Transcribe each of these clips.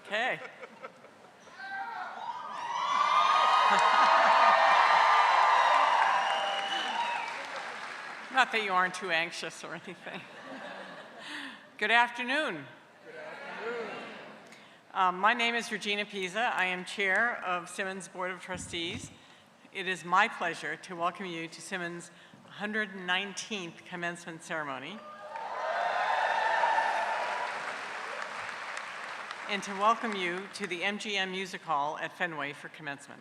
Okay. Not that you aren't too anxious or anything. Good afternoon. Good afternoon. My name is Regina Pisa. I am chair of Simmons Board of Trustees. It is my pleasure to welcome you to Simmons' 119th commencement ceremony and to welcome you to the MGM Music Hall at Fenway for commencement.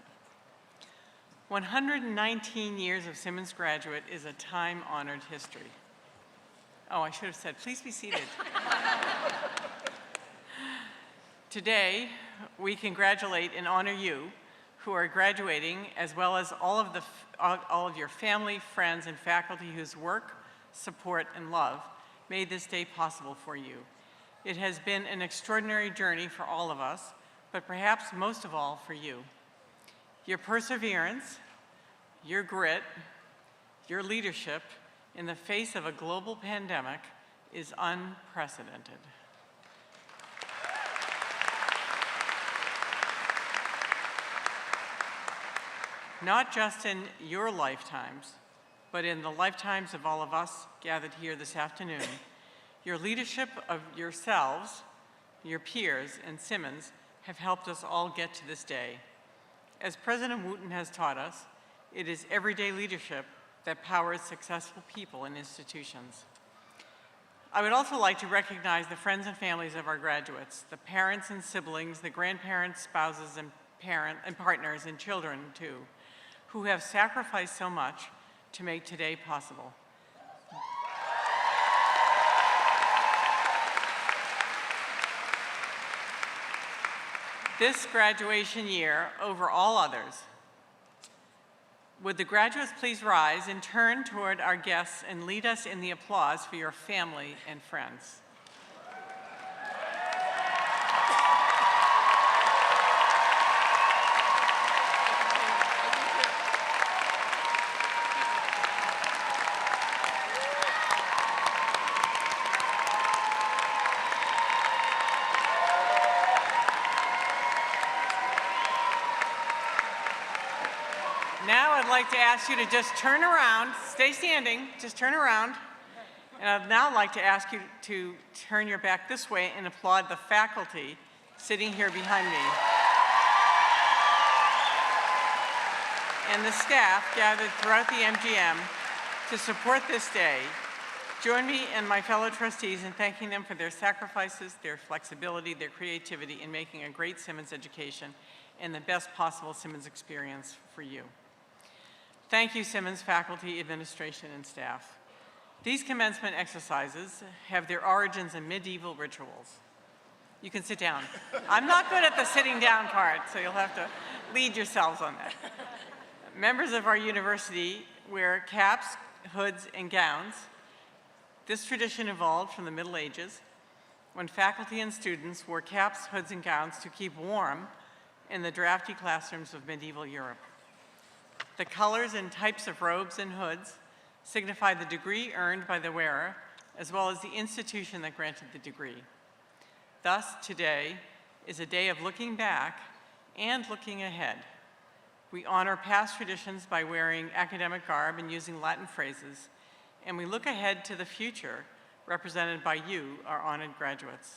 119 years of Simmons graduate is a time-honored history. Oh, I should have said, please be seated. Today, we congratulate and honor you who are graduating, as well as all of your family, friends, and faculty whose work, support, and love made this day possible for you. It has been an extraordinary journey for all of us, but perhaps most of all for you. Your perseverance, your grit, your leadership in the face of a global pandemic is unprecedented. Not just in your lifetimes, but in the lifetimes of all of us gathered here this afternoon, your leadership of yourselves, your peers, and Simmons have helped us all get to this day. As President Wooten has taught us, it is everyday leadership that powers successful people and institutions. I would also like to recognize the friends and families of our graduates, the parents and siblings, the grandparents, spouses, and partners, and children too, who have sacrificed so much to make today possible. This graduation year, over all others, would the graduates please rise and turn toward our guests and lead us in the applause for your family and friends. Now I'd like to ask you to just turn around, stay standing, just turn around. And I'd now like to ask you to turn your back this way and applaud the faculty sitting here behind me. And the staff gathered throughout the MGM to support this day. Join me and my fellow trustees in thanking them for their sacrifices, their flexibility, their creativity in making a great Simmons education and the best possible Simmons experience for you. Thank you, Simmons faculty, administration, and staff. These commencement exercises have their origins in medieval rituals. You can sit down. I'm not good at the sitting down part, so you'll have to lead yourselves on that. Members of our university wear caps, hoods, and gowns. This tradition evolved from the Middle Ages, when faculty and students wore caps, hoods, and gowns to keep warm in the drafty classrooms of medieval Europe. The colors and types of robes and hoods signify the degree earned by the wearer, as well as the institution that granted the degree. Thus, today is a day of looking back and looking ahead. We honor past traditions by wearing academic garb and using Latin phrases, and we look ahead to the future, represented by you, our honored graduates.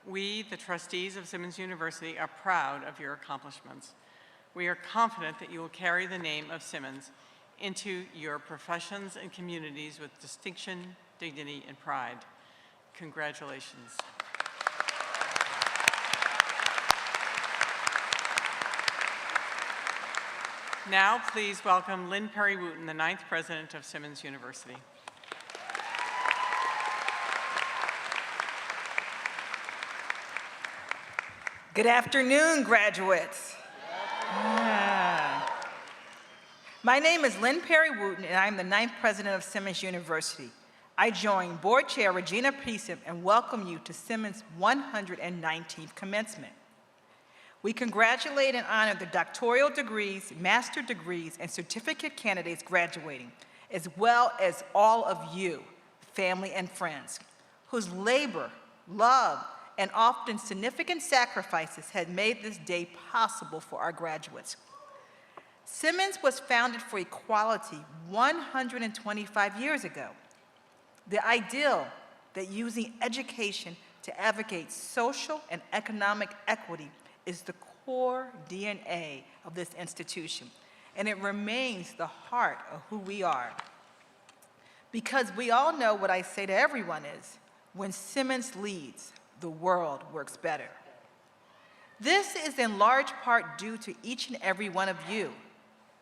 We, the trustees of Simmons University, are proud of your accomplishments. We are confident that you will carry the name of Simmons into your professions and communities with distinction, dignity, and pride. Congratulations. Now, please welcome Lynn Perry Wooten, the 9th president of Simmons University. Good afternoon, graduates. Yeah. My name is Lynn Perry Wooten, and I'm the 9th president of Simmons University. I join board chair Regina Pisa and welcome you to Simmons' 119th commencement. We congratulate and honor the doctoral degrees, master degrees, and certificate candidates graduating, as well as all of you, family and friends, whose labor, love, and often significant sacrifices have made this day possible for our graduates. Simmons was founded for equality 125 years ago. The ideal that using education to advocate social and economic equity is the core DNA of this institution, and it remains the heart of who we are. Because we all know what I say to everyone is, when Simmons leads, the world works better. This is in large part due to each and every one of you,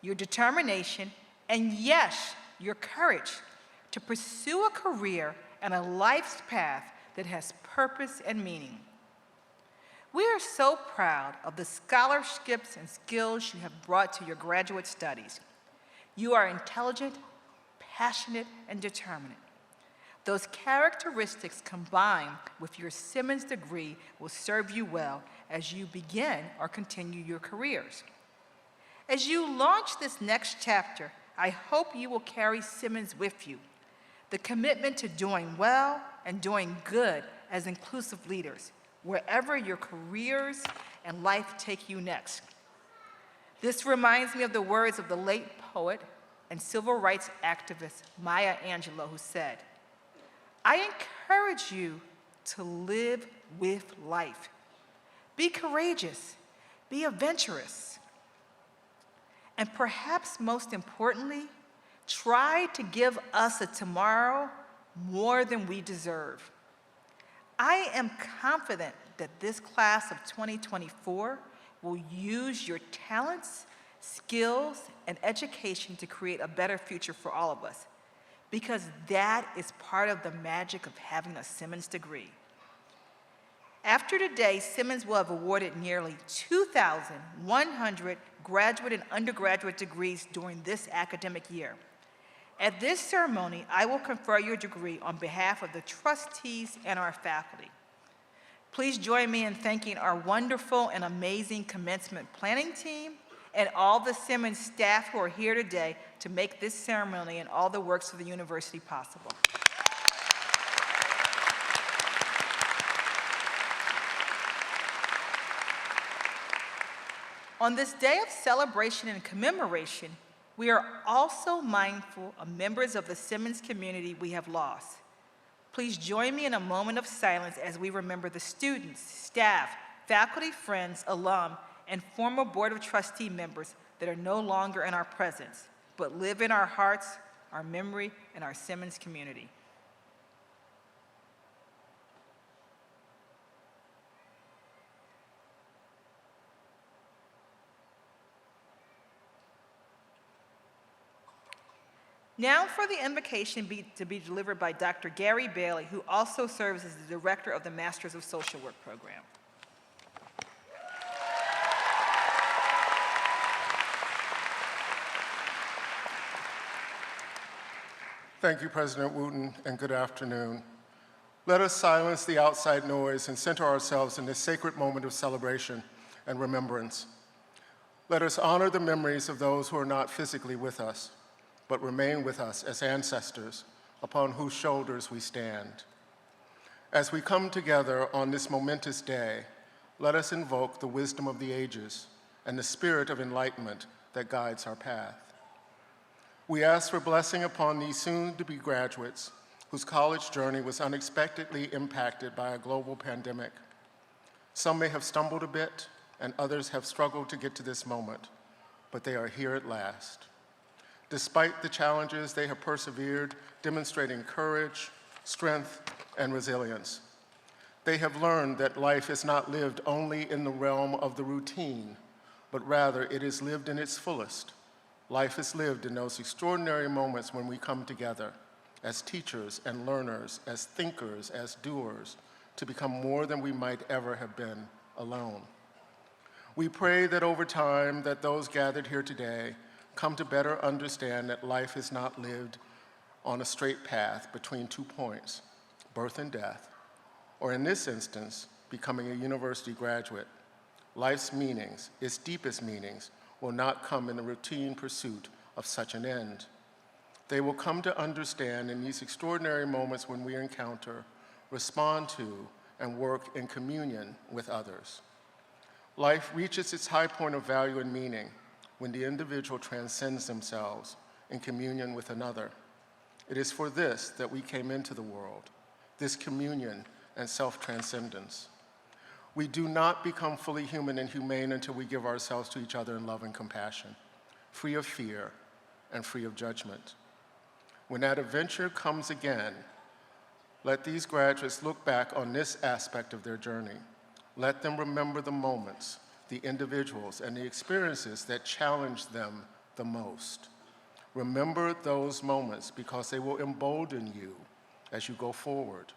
your determination, and yes, your courage to pursue a career and a life's path that has purpose and meaning. We are so proud of the scholarships and skills you have brought to your graduate studies. You are intelligent, passionate, and determined. Those characteristics combined with your Simmons degree will serve you well as you begin or continue your careers. As you launch this next chapter, I hope you will carry Simmons with you, the commitment to doing well and doing good as inclusive leaders, wherever your careers and life take you next. This reminds me of the words of the late poet and civil rights activist Maya Angelou, who said, "I encourage you to live with life. Be courageous, be adventurous, and perhaps most importantly, try to give us a tomorrow more than we deserve." I am confident that this class of 2024 will use your talents, skills, and education to create a better future for all of us, because that is part of the magic of having a Simmons degree. After today, Simmons will have awarded nearly 2,100 graduate and undergraduate degrees during this academic year. At this ceremony, I will confer your degree on behalf of the trustees and our faculty. Please join me in thanking our wonderful and amazing commencement planning team and all the Simmons staff who are here today to make this ceremony and all the works of the university possible. On this day of celebration and commemoration, we are also mindful of members of the Simmons community we have lost. Please join me in a moment of silence as we remember the students, staff, faculty, friends, alum, and former Board of Trustee members that are no longer in our presence, but live in our hearts, our memory, and our Simmons community. Now for the invocation to be delivered by Dr. Gary Bailey, who also serves as the Director of the Masters of Social Work program. Thank you, President Wooten, and good afternoon. Let us silence the outside noise and center ourselves in this sacred moment of celebration and remembrance. Let us honor the memories of those who are not physically with us, but remain with us as ancestors upon whose shoulders we stand. As we come together on this momentous day, let us invoke the wisdom of the ages and the spirit of enlightenment that guides our path. We ask for blessing upon these soon-to-be graduates whose college journey was unexpectedly impacted by a global pandemic. Some may have stumbled a bit, and others have struggled to get to this moment, but they are here at last. Despite the challenges, they have persevered, demonstrating courage, strength, and resilience. They have learned that life is not lived only in the realm of the routine, but rather it is lived in its fullest. Life is lived in those extraordinary moments when we come together as teachers and learners, as thinkers, as doers, to become more than we might ever have been alone. We pray that over time that those gathered here today come to better understand that life is not lived on a straight path between 2 points, birth and death, or in this instance, becoming a university graduate. Life's meanings, its deepest meanings, will not come in the routine pursuit of such an end. They will come to understand in these extraordinary moments when we encounter, respond to, and work in communion with others. Life reaches its high point of value and meaning when the individual transcends themselves in communion with another. It is for this that we came into the world, this communion and self-transcendence. We do not become fully human and humane until we give ourselves to each other in love and compassion, free of fear and free of judgment. When that adventure comes again, let these graduates look back on this aspect of their journey. Let them remember the moments, the individuals, and the experiences that challenged them the most. Remember those moments because they will embolden you as you go forward.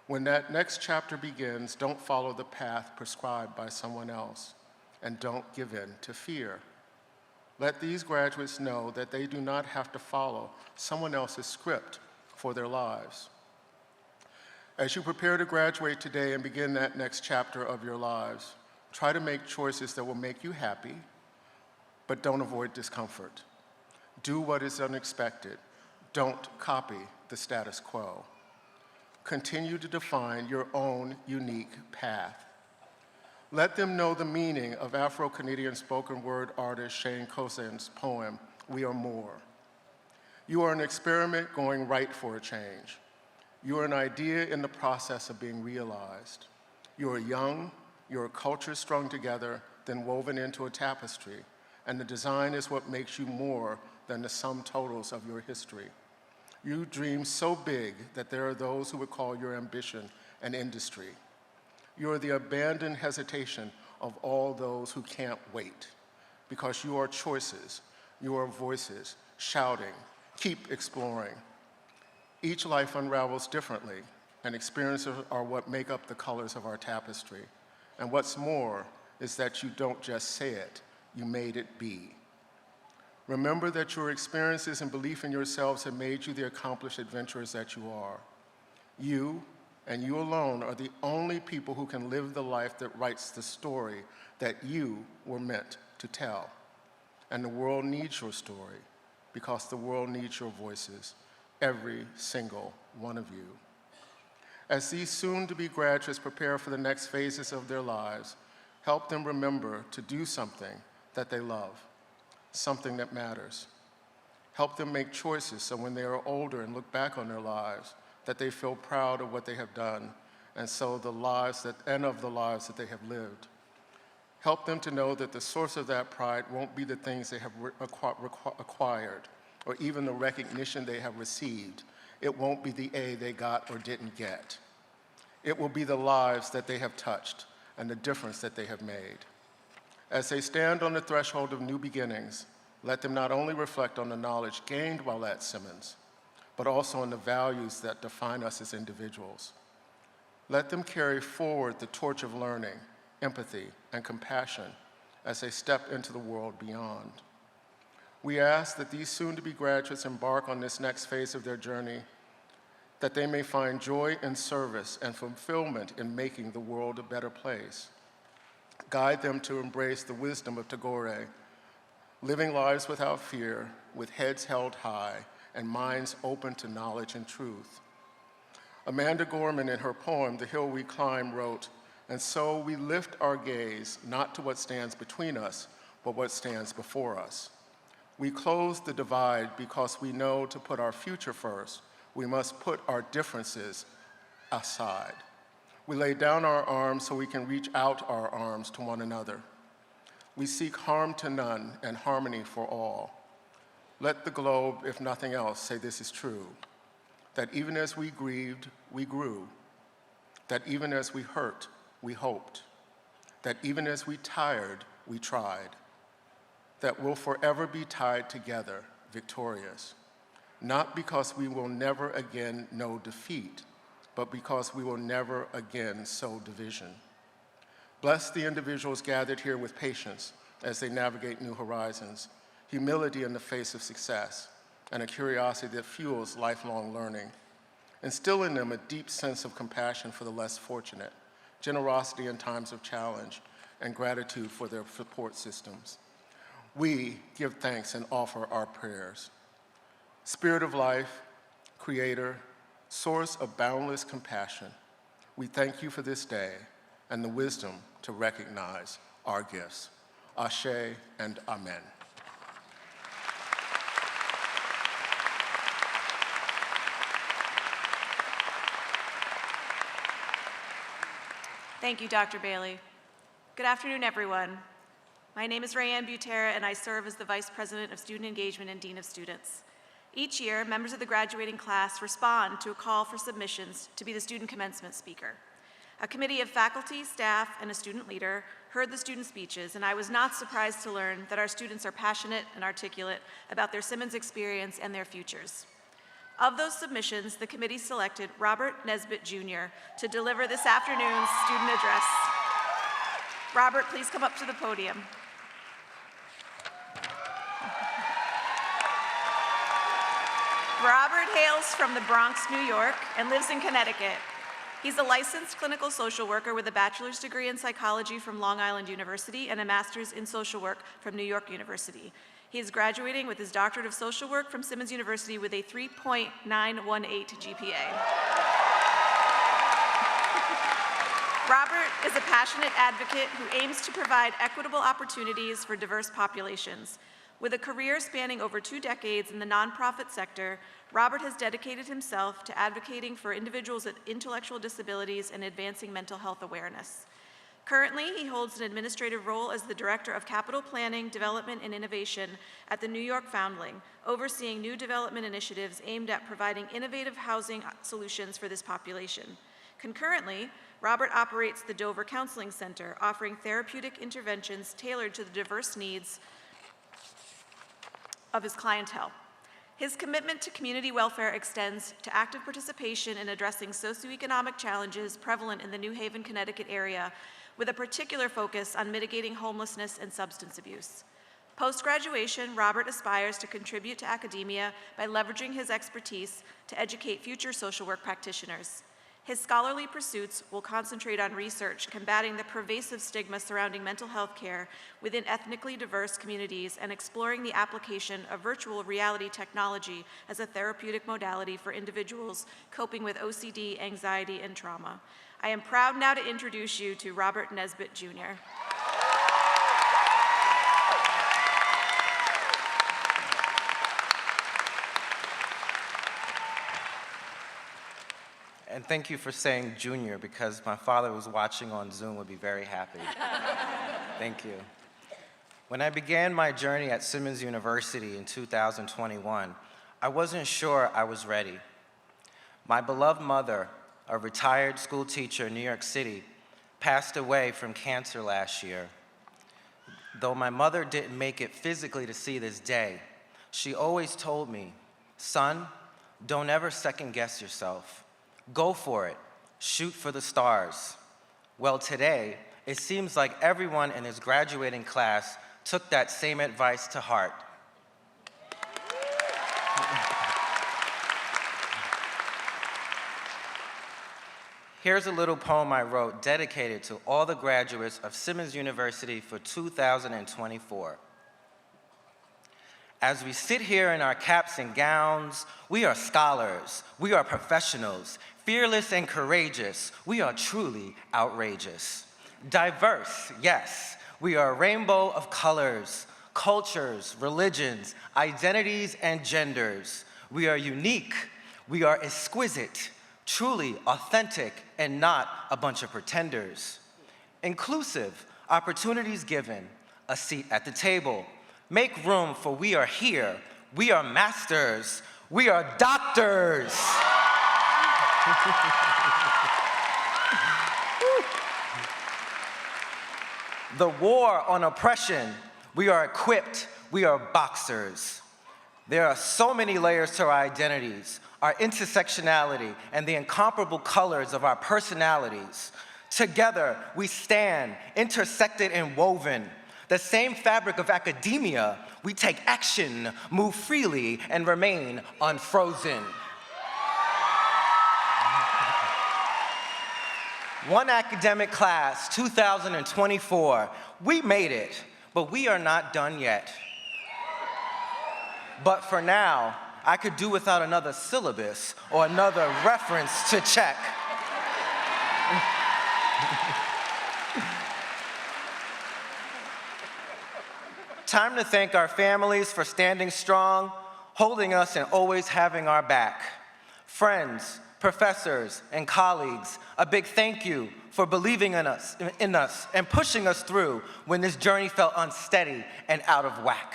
When that next chapter begins, don't follow the path prescribed by someone else, and don't give in to fear. Let these graduates know that they do not have to follow someone else's script for their lives. As you prepare to graduate today and begin that next chapter of your lives, try to make choices that will make you happy, but don't avoid discomfort. Do what is unexpected. Don't copy the status quo. Continue to define your own unique path. Let them know the meaning of Afro-Canadian spoken word artist Shane Kosen's poem, "We Are More." You are an experiment going right for a change. You are an idea in the process of being realized. You are young, your culture strung together, then woven into a tapestry, and the design is what makes you more than the sum totals of your history. You dream so big that there are those who would call your ambition an industry. You are the abandoned hesitation of all those who can't wait, because you are choices, you are voices, shouting, keep exploring. Each life unravels differently, and experiences are what make up the colors of our tapestry. And what's more is that you don't just say it, you made it be. Remember that your experiences and belief in yourselves have made you the accomplished adventurers that you are. You, and you alone, are the only people who can live the life that writes the story that you were meant to tell. And the world needs your story, because the world needs your voices, every single one of you. As these soon-to-be graduates prepare for the next phases of their lives, help them remember to do something that they love, something that matters. Help them make choices so when they are older and look back on their lives, that they feel proud of what they have done, and of the lives that they have lived. Help them to know that the source of that pride won't be the things they have acquired, or even the recognition they have received. It won't be the A they got or didn't get. It will be the lives that they have touched and the difference that they have made. As they stand on the threshold of new beginnings, let them not only reflect on the knowledge gained while at Simmons, but also on the values that define us as individuals. Let them carry forward the torch of learning, empathy, and compassion as they step into the world beyond. We ask that these soon-to-be graduates embark on this next phase of their journey, that they may find joy in service and fulfillment in making the world a better place. Guide them to embrace the wisdom of Tagore, living lives without fear, with heads held high and minds open to knowledge and truth. Amanda Gorman, in her poem, "The Hill We Climb," wrote, "And so we lift our gaze not to what stands between us, but what stands before us. We close the divide because we know to put our future first, we must put our differences aside. We lay down our arms so we can reach out our arms to one another. We seek harm to none and harmony for all. Let the globe, if nothing else, say this is true, that even as we grieved, we grew, that even as we hurt, we hoped, that even as we tired, we tried, that we'll forever be tied together, victorious, not because we will never again know defeat, but because we will never again sow division. Bless the individuals gathered here with patience as they navigate new horizons, humility in the face of success, and a curiosity that fuels lifelong learning. Instill in them a deep sense of compassion for the less fortunate, generosity in times of challenge, and gratitude for their support systems. We give thanks and offer our prayers. Spirit of life, creator, source of boundless compassion, We thank you for this day and the wisdom to recognize our gifts. Ashe and Amen. Thank you, Dr. Bailey. Good afternoon, everyone. My name is Rayanne Butera, and I serve as the Vice President of Student Engagement and Dean of Students. Each year, members of the graduating class respond to a call for submissions to be the student commencement speaker. A committee of faculty, staff, and a student leader heard the student speeches, and I was not surprised to learn that our students are passionate and articulate about their Simmons experience and their futures. Of those submissions, the committee selected Robert Nesbitt Jr. to deliver this afternoon's student address. Robert, please come up to the podium. Robert hails from the Bronx, New York, and lives in Connecticut. He's a licensed clinical social worker with a bachelor's degree in psychology from Long Island University and a master's in social work from New York University. He is graduating with his doctorate of social work from Simmons University with a 3.918 GPA. Robert is a passionate advocate who aims to provide equitable opportunities for diverse populations. With a career spanning over 2 decades in the nonprofit sector, Robert has dedicated himself to advocating for individuals with intellectual disabilities and advancing mental health awareness. Currently, he holds an administrative role as the Director of Capital Planning, Development, and Innovation at the New York Foundling, overseeing new development initiatives aimed at providing innovative housing solutions for this population. Concurrently, Robert operates the Dover Counseling Center, offering therapeutic interventions tailored to the diverse needs of his clientele. His commitment to community welfare extends to active participation in addressing socioeconomic challenges prevalent in the New Haven, Connecticut area, with a particular focus on mitigating homelessness and substance abuse. Post-graduation, Robert aspires to contribute to academia by leveraging his expertise to educate future social work practitioners. His scholarly pursuits will concentrate on research combating the pervasive stigma surrounding mental health care within ethnically diverse communities and exploring the application of virtual reality technology as a therapeutic modality for individuals coping with OCD, anxiety, and trauma. I am proud now to introduce you to Robert Nesbitt Jr. And thank you for saying junior, because my father was watching on Zoom would be very happy. Thank you. When I began my journey at Simmons University in 2021, I wasn't sure I was ready. My beloved mother, a retired school teacher in New York City, passed away from cancer last year. Though my mother didn't make it physically to see this day, she always told me, son, don't ever second guess yourself. Go for it. Shoot for the stars. Well, today, it seems like everyone in this graduating class took that same advice to heart. Here's a little poem I wrote dedicated to all the graduates of Simmons University for 2024. As we sit here in our caps and gowns, we are scholars, we are professionals, fearless and courageous, we are truly outrageous. Diverse, yes, we are a rainbow of colors, cultures, religions, identities, and genders. We are unique, we are exquisite, truly authentic, and not a bunch of pretenders. Inclusive, opportunities given, a seat at the table. Make room, for we are here. We are masters. We are doctors. The war on oppression, we are equipped. We are boxers. There are so many layers to our identities, our intersectionality, and the incomparable colors of our personalities. Together, we stand, intersected and woven. The same fabric of academia, we take action, move freely, and remain unfrozen. One academic class, 2024, we made it, but we are not done yet. But for now, I could do without another syllabus or another reference to check. Time to thank our families for standing strong, holding us, and always having our back. Friends, professors, and colleagues, a big thank you for believing in us and pushing us through when this journey felt unsteady and out of whack.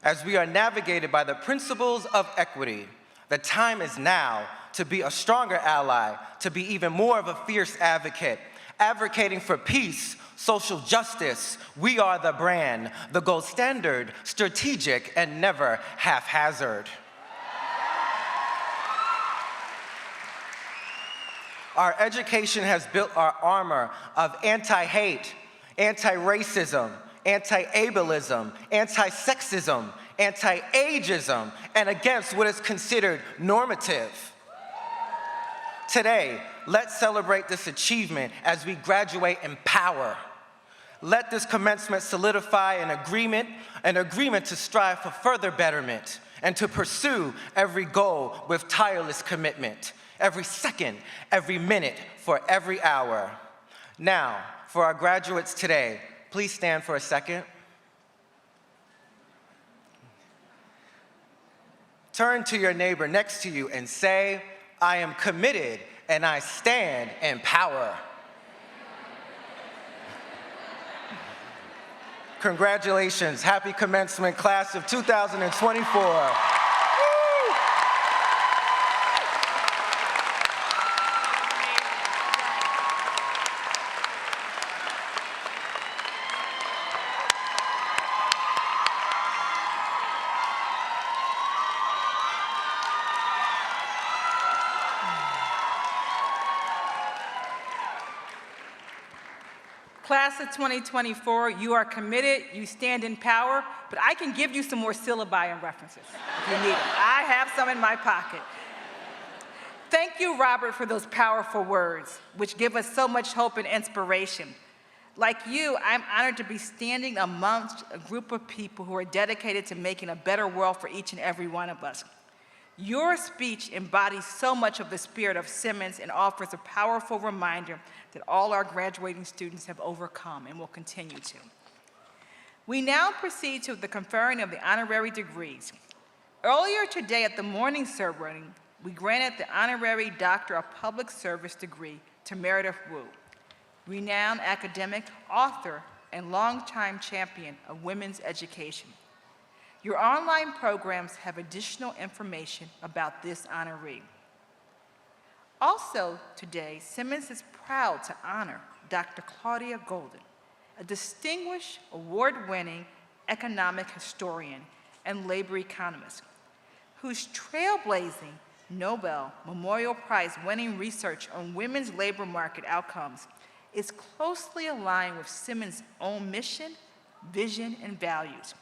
As we are navigated by the principles of equity, the time is now to be a stronger ally, to be even more of a fierce advocate, advocating for peace, social justice. We are the brand, the gold standard, strategic, and never haphazard. Our education has built our armor of anti-hate, anti-racism, anti-ableism, anti-sexism, anti-ageism, and against what is considered normative. Today, let's celebrate this achievement as we graduate in power. Let this commencement solidify an agreement to strive for further betterment and to pursue every goal with tireless commitment, every second, every minute, for every hour. Now, for our graduates today, please stand for a second. Turn to your neighbor next to you and say, I am committed and I stand in power. Congratulations, happy commencement, class of 2024. Class of 2024, you are committed, you stand in power, but I can give you some more syllabi and references if you need them. I have some in my pocket. Thank you, Robert, for those powerful words, which give us so much hope and inspiration. Like you, I'm honored to be standing amongst a group of people who are dedicated to making a better world for each and every one of us. Your speech embodies so much of the spirit of Simmons and offers a powerful reminder that all our graduating students have overcome and will continue to. We now proceed to the conferring of the honorary degrees. Earlier today at the morning ceremony, we granted the honorary Doctor of Public Service degree to Meredith Wu, renowned academic, author, and longtime champion of women's education. Your online programs have additional information about this honoree. Also today, Simmons is proud to honor Dr. Claudia Golden, a distinguished award-winning economic historian and labor economist, whose trailblazing Nobel Memorial Prize-winning research on women's labor market outcomes is closely aligned with Simmons' own mission, vision, and values.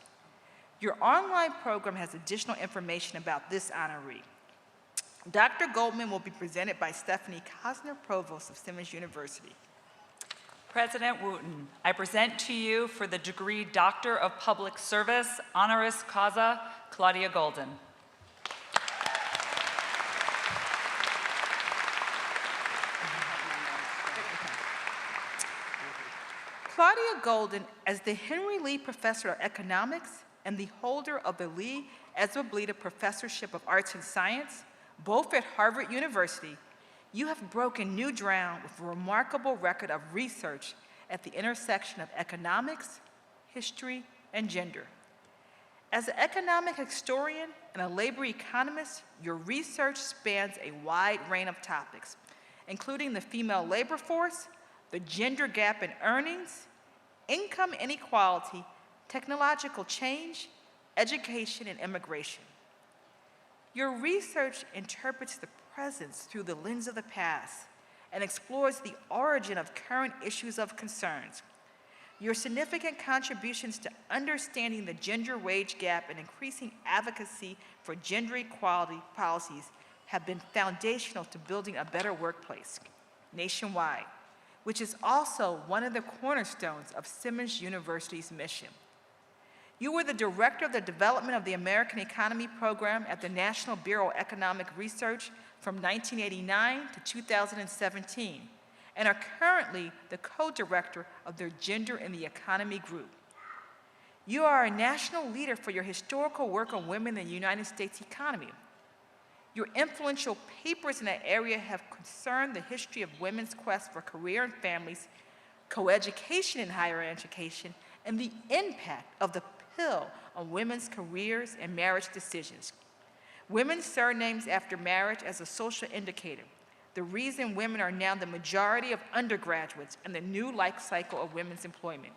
Your online program has additional information about this honoree. Dr. Goldman will be presented by Stephanie Cosner, Provost of Simmons University. President Wooten, I present to you for the degree Doctor of Public Service, honoris causa, Claudia Golden. Claudia Golden, as the Henry Lee Professor of Economics and the holder of the Lee Ezra Bleda Professorship of Arts and Science, both at Harvard University, you have broken new ground with a remarkable record of research at the intersection of economics, history, and gender. As an economic historian and a labor economist, your research spans a wide range of topics, including the female labor force, the gender gap in earnings, income inequality, technological change, education, and immigration. Your research interprets the presence through the lens of the past and explores the origin of current issues of concerns. Your significant contributions to understanding the gender wage gap and increasing advocacy for gender equality policies have been foundational to building a better workplace nationwide, which is also one of the cornerstones of Simmons University's mission. You were the director of the development of the American Economy Program at the National Bureau of Economic Research from 1989 to 2017, and are currently the co-director of their Gender in the Economy group. You are a national leader for your historical work on women in the United States economy. Your influential papers in that area have concerned the history of women's quest for career and families, coeducation in higher education, and the impact of the pill on women's careers and marriage decisions. Women's surnames after marriage as a social indicator, the reason women are now the majority of undergraduates and the new life cycle of women's employment.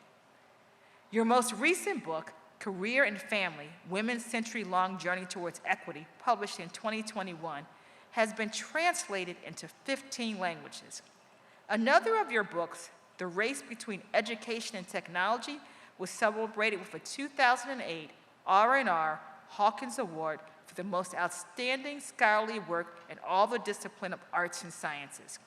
Your most recent book, Career and Family, Women's Century-Long Journey Towards Equity, published in 2021, has been translated into 15 languages. Another of your books, The Race Between Education and Technology, was celebrated with a 2008 R&R Hawkins Award for the most outstanding scholarly work in all the discipline of arts and sciences.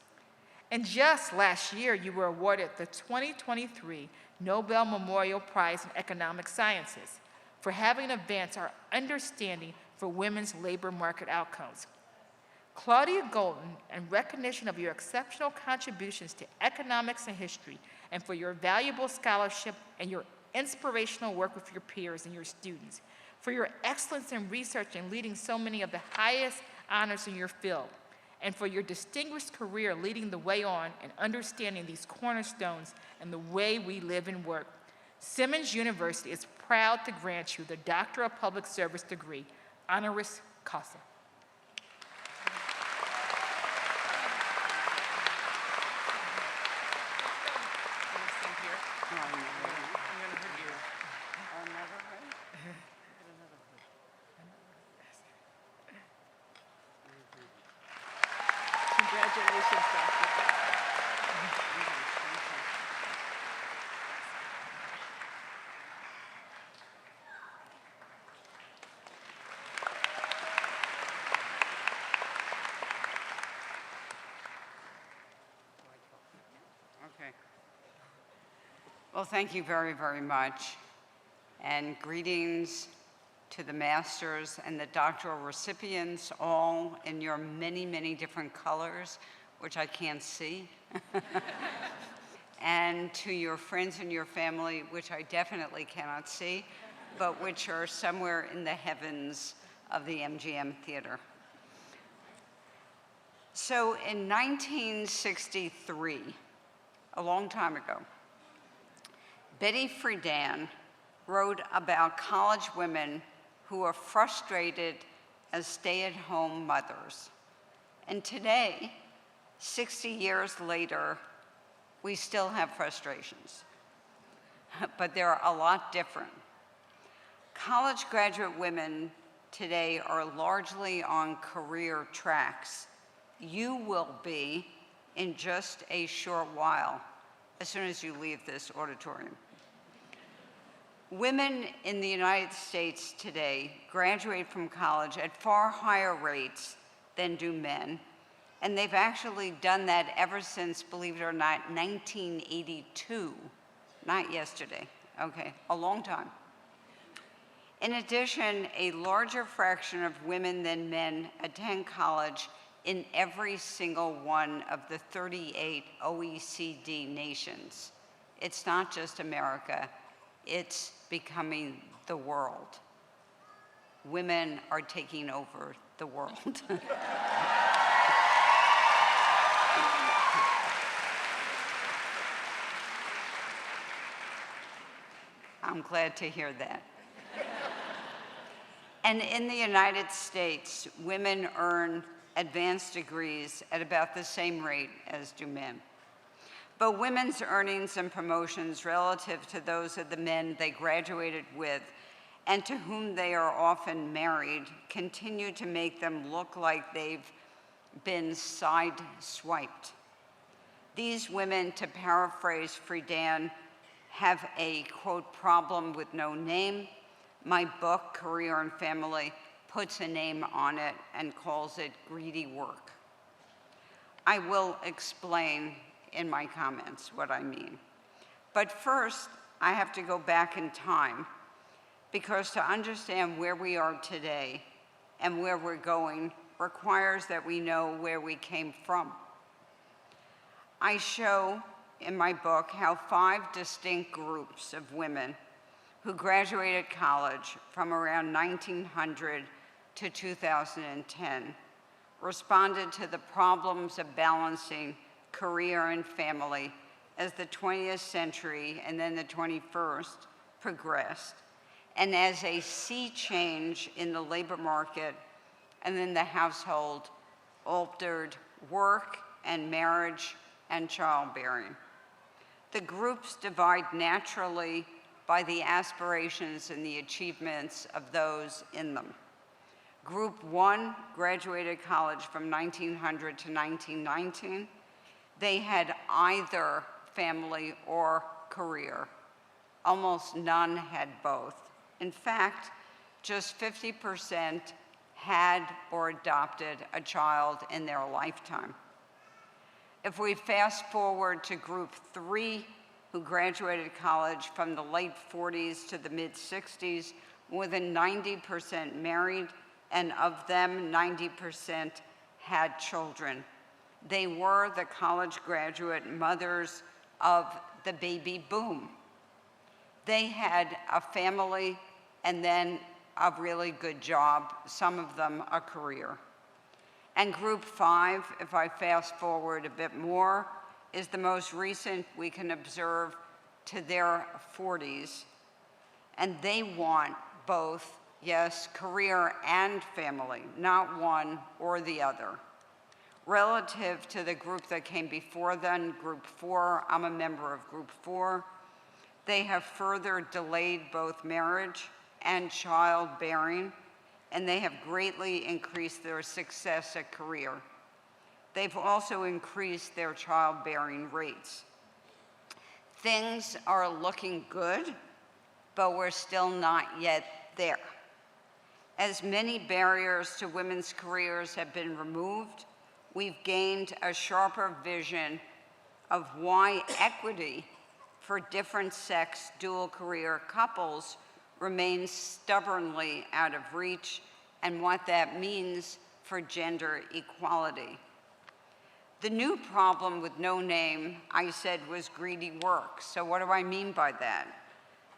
And just last year, you were awarded the 2023 Nobel Memorial Prize in Economic Sciences for having advanced our understanding for women's labor market outcomes. Claudia Golden, in recognition of your exceptional contributions to economics and history, and for your valuable scholarship and your inspirational work with your peers and your students, for your excellence in research and leading so many of the highest honors in your field, and for your distinguished career leading the way on and understanding these cornerstones and the way we live and work, Simmons University is proud to grant you the Doctor of Public Service degree, honoris causa. Congratulations, Doctor. Okay. Well, thank you very, very much. And greetings to the masters and the doctoral recipients, all in your many, many different colors, which I can't see. And to your friends and your family, which I definitely cannot see, but which are somewhere in the heavens of the MGM Theater. So in 1963, a long time ago, Betty Friedan wrote about college women who are frustrated as stay-at-home mothers. And today, 60 years later, we still have frustrations, but they're a lot different. College graduate women today are largely on career tracks. You will be in just a short while, as soon as you leave this auditorium. Women in the United States today graduate from college at far higher rates than do men, and they've actually done that ever since, believe it or not, 1982, not yesterday, okay, a long time. In addition, a larger fraction of women than men attend college in every single one of the 38 OECD nations. It's not just America, it's becoming the world. Women are taking over the world. I'm glad to hear that. And in the United States, women earn advanced degrees at about the same rate as do men. But women's earnings and promotions relative to those of the men they graduated with and to whom they are often married continue to make them look like they've been side-swiped. These women, to paraphrase Friedan, have a, quote, problem with no name. My book, Career and Family, puts a name on it and calls it greedy work. I will explain in my comments what I mean. But first, I have to go back in time, because to understand where we are today and where we're going requires that we know where we came from. I show in my book how 5 distinct groups of women who graduated college from around 1900 to 2010 responded to the problems of balancing career and family as the 20th century and then the 21st progressed, and as a sea change in the labor market and in the household altered work and marriage and childbearing. The groups divide naturally by the aspirations and the achievements of those in them. Group 1 graduated college from 1900 to 1919. They had either family or career. Almost none had both. In fact, just 50% had or adopted a child in their lifetime. If we fast forward to group 3, who graduated college from the late 40s to the mid 60s, more than 90% married, and of them, 90% had children. They were the college graduate mothers of the baby boom. They had a family and then a really good job, some of them a career. And group 5, if I fast forward a bit more, is the most recent we can observe to their 40s. And they want both, yes, career and family, not one or the other. Relative to the group that came before then, group 4, I'm a member of group 4, they have further delayed both marriage and childbearing, and they have greatly increased their success at career. They've also increased their childbearing rates. Things are looking good, but we're still not yet there. As many barriers to women's careers have been removed, we've gained a sharper vision of why equity for different sex dual career couples remains stubbornly out of reach and what that means for gender equality. The new problem with no name, I said, was greedy work. So what do I mean by that?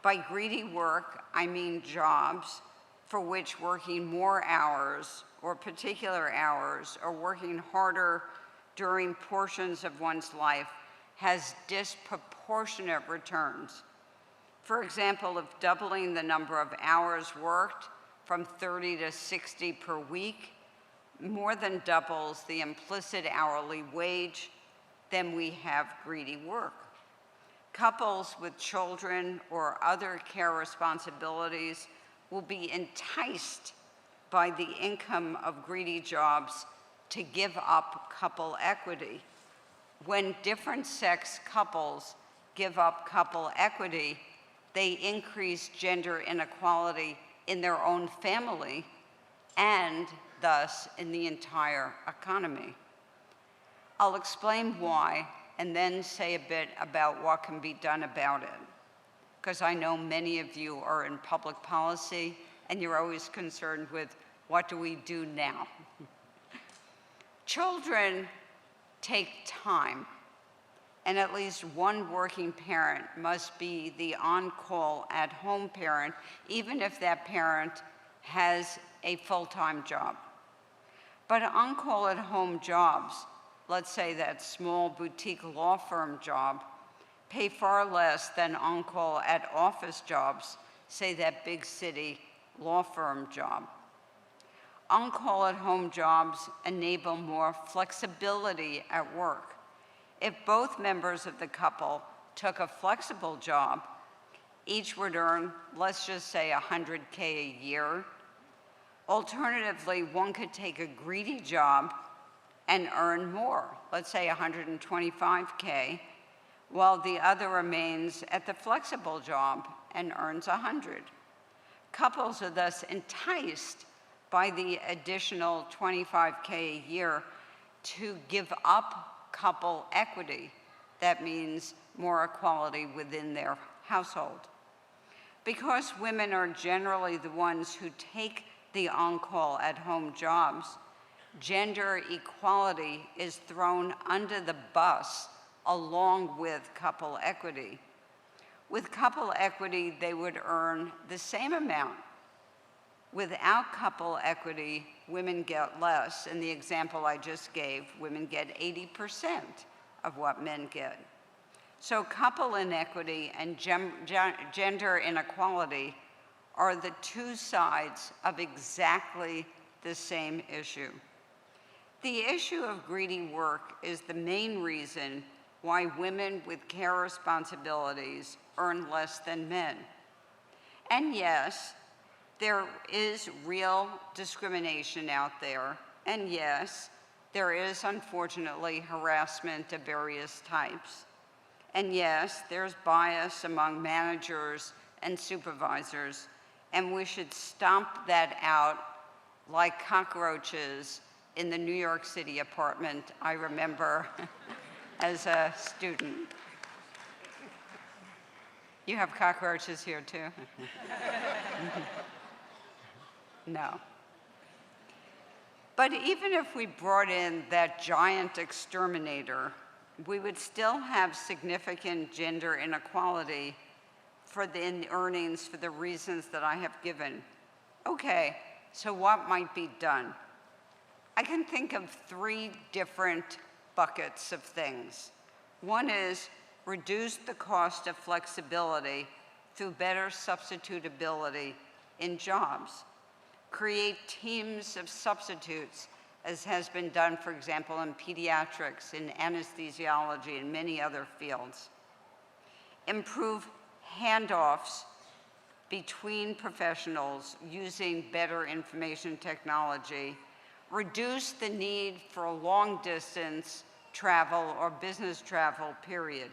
By greedy work, I mean jobs for which working more hours or particular hours or working harder during portions of one's life has disproportionate returns. For example, if doubling the number of hours worked from 30 to 60 per week more than doubles the implicit hourly wage, then we have greedy work. Couples with children or other care responsibilities will be enticed by the income of greedy jobs to give up couple equity. When different sex couples give up couple equity, they increase gender inequality in their own family and thus in the entire economy. I'll explain why and then say a bit about what can be done about it, because I know many of you are in public policy and you're always concerned with what do we do now? Children take time, and at least one working parent must be the on-call at-home parent, even if that parent has a full-time job. But on-call at-home jobs, let's say that small boutique law firm job, pay far less than on-call at office jobs, say that big city law firm job. On-call at-home jobs enable more flexibility at work. If both members of the couple took a flexible job, each would earn, let's just say, $100K a year. Alternatively, one could take a greedy job and earn more, let's say $125K, while the other remains at the flexible job and earns $100. Couples are thus enticed by the additional $25K a year to give up couple equity. That means more equality within their household. Because women are generally the ones who take the on-call at-home jobs, gender equality is thrown under the bus along with couple equity. With couple equity, they would earn the same amount. Without couple equity, women get less. In the example I just gave, women get 80% of what men get. So couple inequity and gender inequality are the two sides of exactly the same issue. The issue of greedy work is the main reason why women with care responsibilities earn less than men. And yes, there is real discrimination out there, and yes, there is unfortunately harassment of various types. And yes, there's bias among managers and supervisors, and we should stomp that out like cockroaches in the New York City apartment I remember as a student. You have cockroaches here too? No. But even if we brought in that giant exterminator, we would still have significant gender inequality in earnings for the reasons that I have given. Okay, so what might be done? I can think of 3 different buckets of things. One is reduce the cost of flexibility through better substitutability in jobs. Create teams of substitutes, as has been done, for example, in pediatrics, in anesthesiology, and many other fields. Improve handoffs between professionals using better information technology. Reduce the need for long distance travel or business travel, period.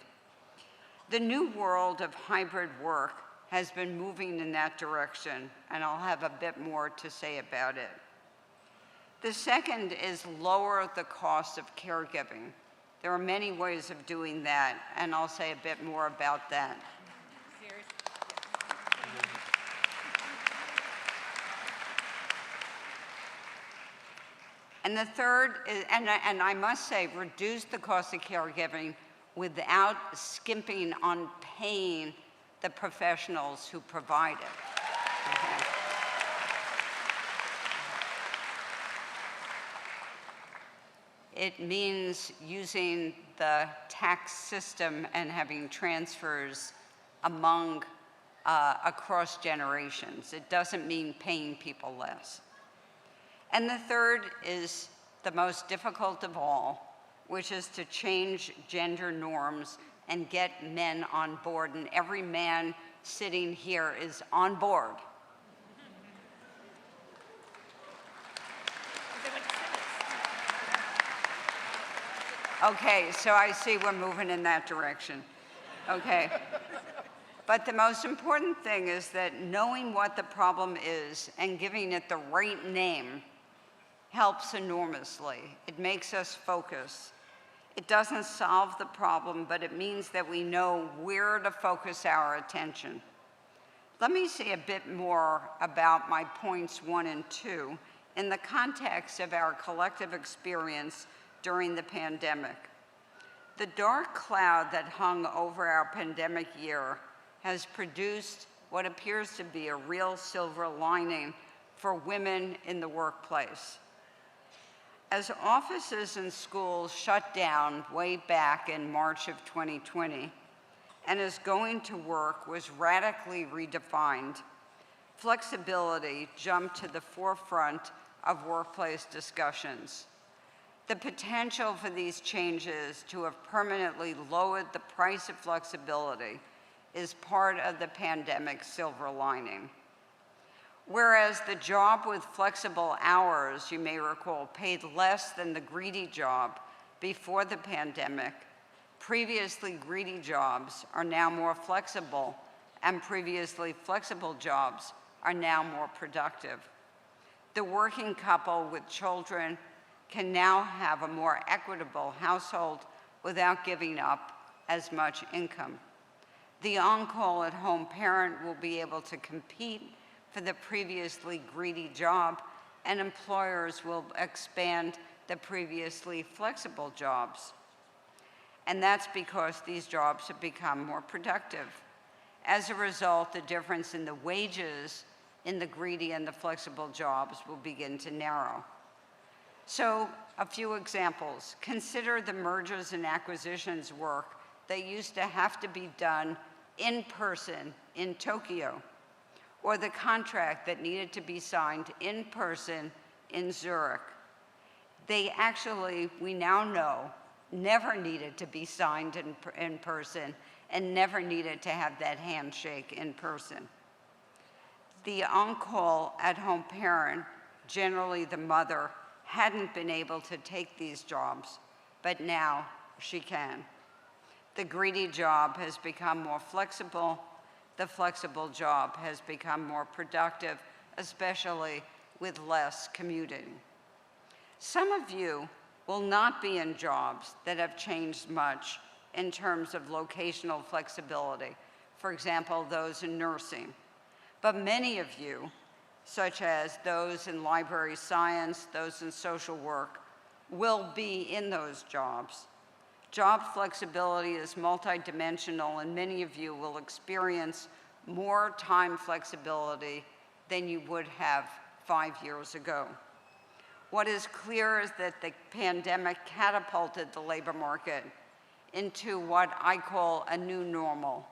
The new world of hybrid work has been moving in that direction, and I'll have a bit more to say about it. The second is lower the cost of caregiving. There are many ways of doing that, and I'll say a bit more about that. And the third is, and I must say, reduce the cost of caregiving without skimping on paying the professionals who provide it. Okay. It means using the tax system and having transfers among, across generations. It doesn't mean paying people less. And the third is the most difficult of all, which is to change gender norms and get men on board. And every man sitting here is on board. Okay, so I see we're moving in that direction. Okay. But the most important thing is that knowing what the problem is and giving it the right name helps enormously. It makes us focus. It doesn't solve the problem, but it means that we know where to focus our attention. Let me say a bit more about my points 1 and 2 in the context of our collective experience during the pandemic. The dark cloud that hung over our pandemic year has produced what appears to be a real silver lining for women in the workplace. As offices and schools shut down way back in March of 2020, and as going to work was radically redefined, flexibility jumped to the forefront of workplace discussions. The potential for these changes to have permanently lowered the price of flexibility is part of the pandemic's silver lining. Whereas the job with flexible hours, you may recall, paid less than the greedy job before the pandemic, previously greedy jobs are now more flexible, and previously flexible jobs are now more productive. The working couple with children can now have a more equitable household without giving up as much income. The on-call at-home parent will be able to compete for the previously greedy job, and employers will expand the previously flexible jobs. and that's because these jobs have become more productive. As a result, the difference in the wages in the greedy and the flexible jobs will begin to narrow. So, a few examples. Consider the mergers and acquisitions work that used to have to be done in person in Tokyo, or the contract that needed to be signed in person in Zurich. They actually, we now know, never needed to be signed in person and never needed to have that handshake in person. The on-call at-home parent, generally the mother, hadn't been able to take these jobs, but now she can. The greedy job has become more flexible. The flexible job has become more productive, especially with less commuting. Some of you will not be in jobs that have changed much in terms of locational flexibility, for example, those in nursing. But many of you, such as those in library science, those in social work, will be in those jobs. Job flexibility is multidimensional, and many of you will experience more time flexibility than you would have 5 years ago. What is clear is that the pandemic catapulted the labor market into what I call a new normal.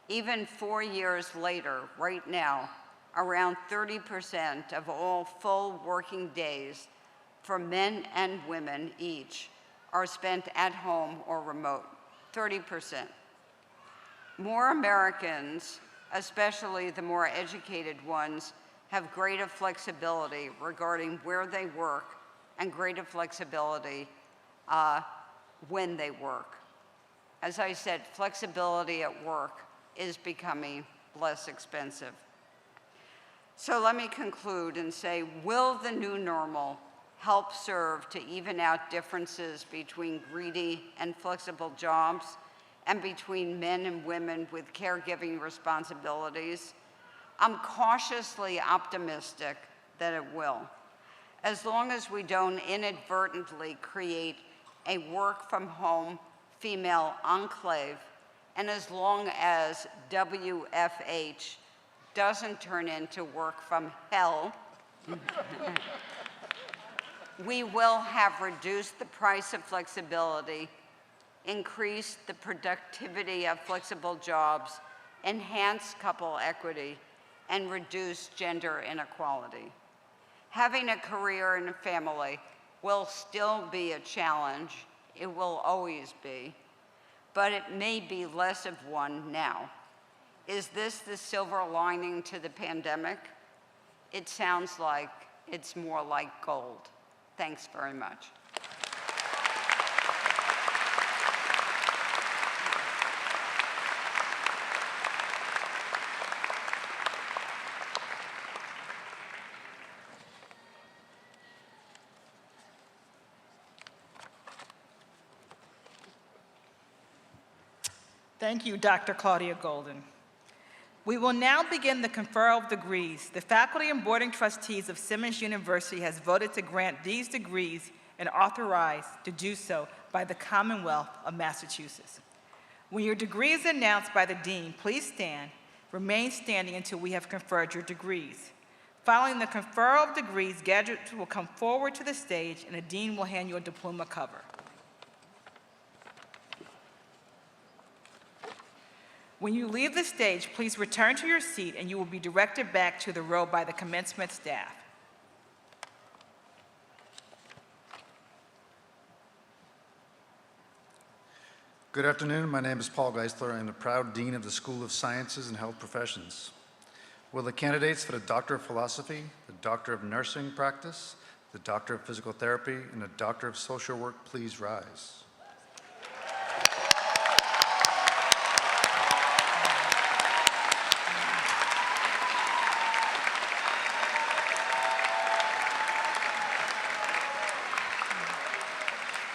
Even 4 years later, right now, around 30% of all full working days for men and women each are spent at home or remote, 30%. More Americans, especially the more educated ones, have greater flexibility regarding where they work and greater flexibility when they work. As I said, flexibility at work is becoming less expensive. So let me conclude and say, will the new normal help serve to even out differences between greedy and flexible jobs and between men and women with caregiving responsibilities? I'm cautiously optimistic that it will, as long as we don't inadvertently create a work-from-home female enclave, and as long as WFH doesn't turn into work from hell, we will have reduced the price of flexibility, increased the productivity of flexible jobs, enhanced couple equity, and reduced gender inequality. Having a career and a family will still be a challenge. It will always be, but it may be less of one now. Is this the silver lining to the pandemic? It sounds like it's more like gold. Thanks very much. Thank you, Dr. Claudia Golden. We will now begin the conferral of degrees. The faculty and boarding trustees of Simmons University has voted to grant these degrees and authorized to do so by the Commonwealth of Massachusetts. When your degree is announced by the dean, please stand. Remain standing until we have conferred your degrees. Following the conferral of degrees, graduates will come forward to the stage and the dean will hand you a diploma cover. When you leave the stage, please return to your seat and you will be directed back to the row by the commencement staff. Good afternoon. My name is Paul Geisler. I'm the proud Dean of the School of Sciences and Health Professions. Will the candidates for the Doctor of Philosophy, the Doctor of Nursing Practice, the Doctor of Physical Therapy, and the Doctor of Social Work please rise?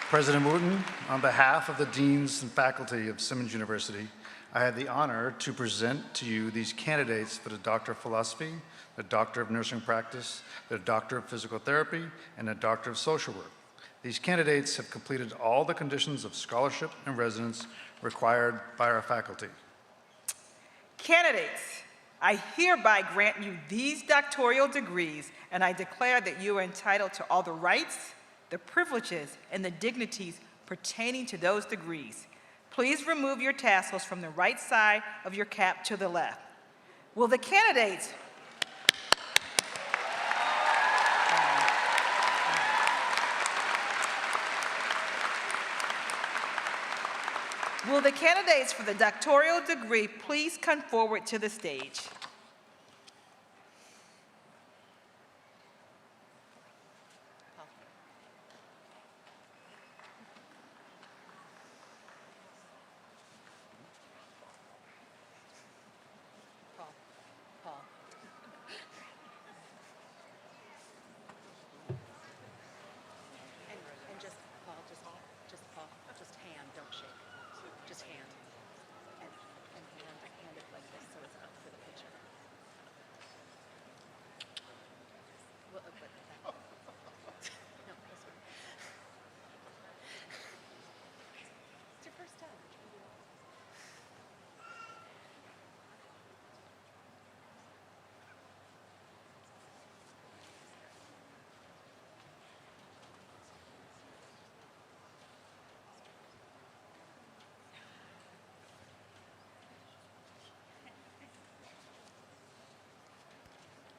President Wooten, on behalf of the deans and faculty of Simmons University, I have the honor to present to you these candidates for the Doctor of Philosophy, the Doctor of Nursing Practice, the Doctor of Physical Therapy, and the Doctor of Social Work. These candidates have completed all the conditions of scholarship and residence required by our faculty. Candidates, I hereby grant you these doctoral degrees, and I declare that you are entitled to all the rights, the privileges, and the dignities pertaining to those degrees. Please remove your tassels from the right side of your cap to the left. Will the candidates for the doctoral degree please come forward to the stage? And just, Paul, just hand, don't shake. Just hand. And hand it like this so it's up for the picture. Well, but that, no, this one. It's your first time.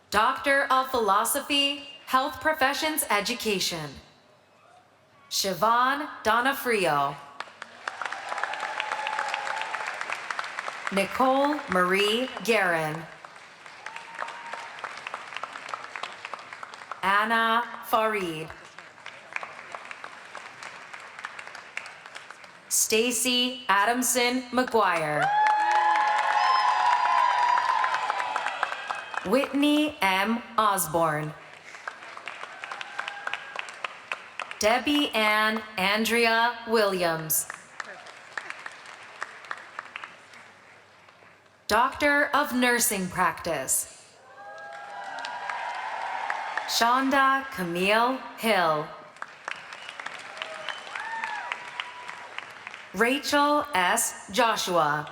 Doctor of Philosophy, Health Professions Education, Siobhan Donofrio. Nicole Marie Guerin. Anna Farid. Stacy Adamson McGuire. Whitney M. Osborne. Debbie Ann Andrea Williams. Doctor of Nursing Practice, Shonda Camille Hill. Rachel S. Joshua.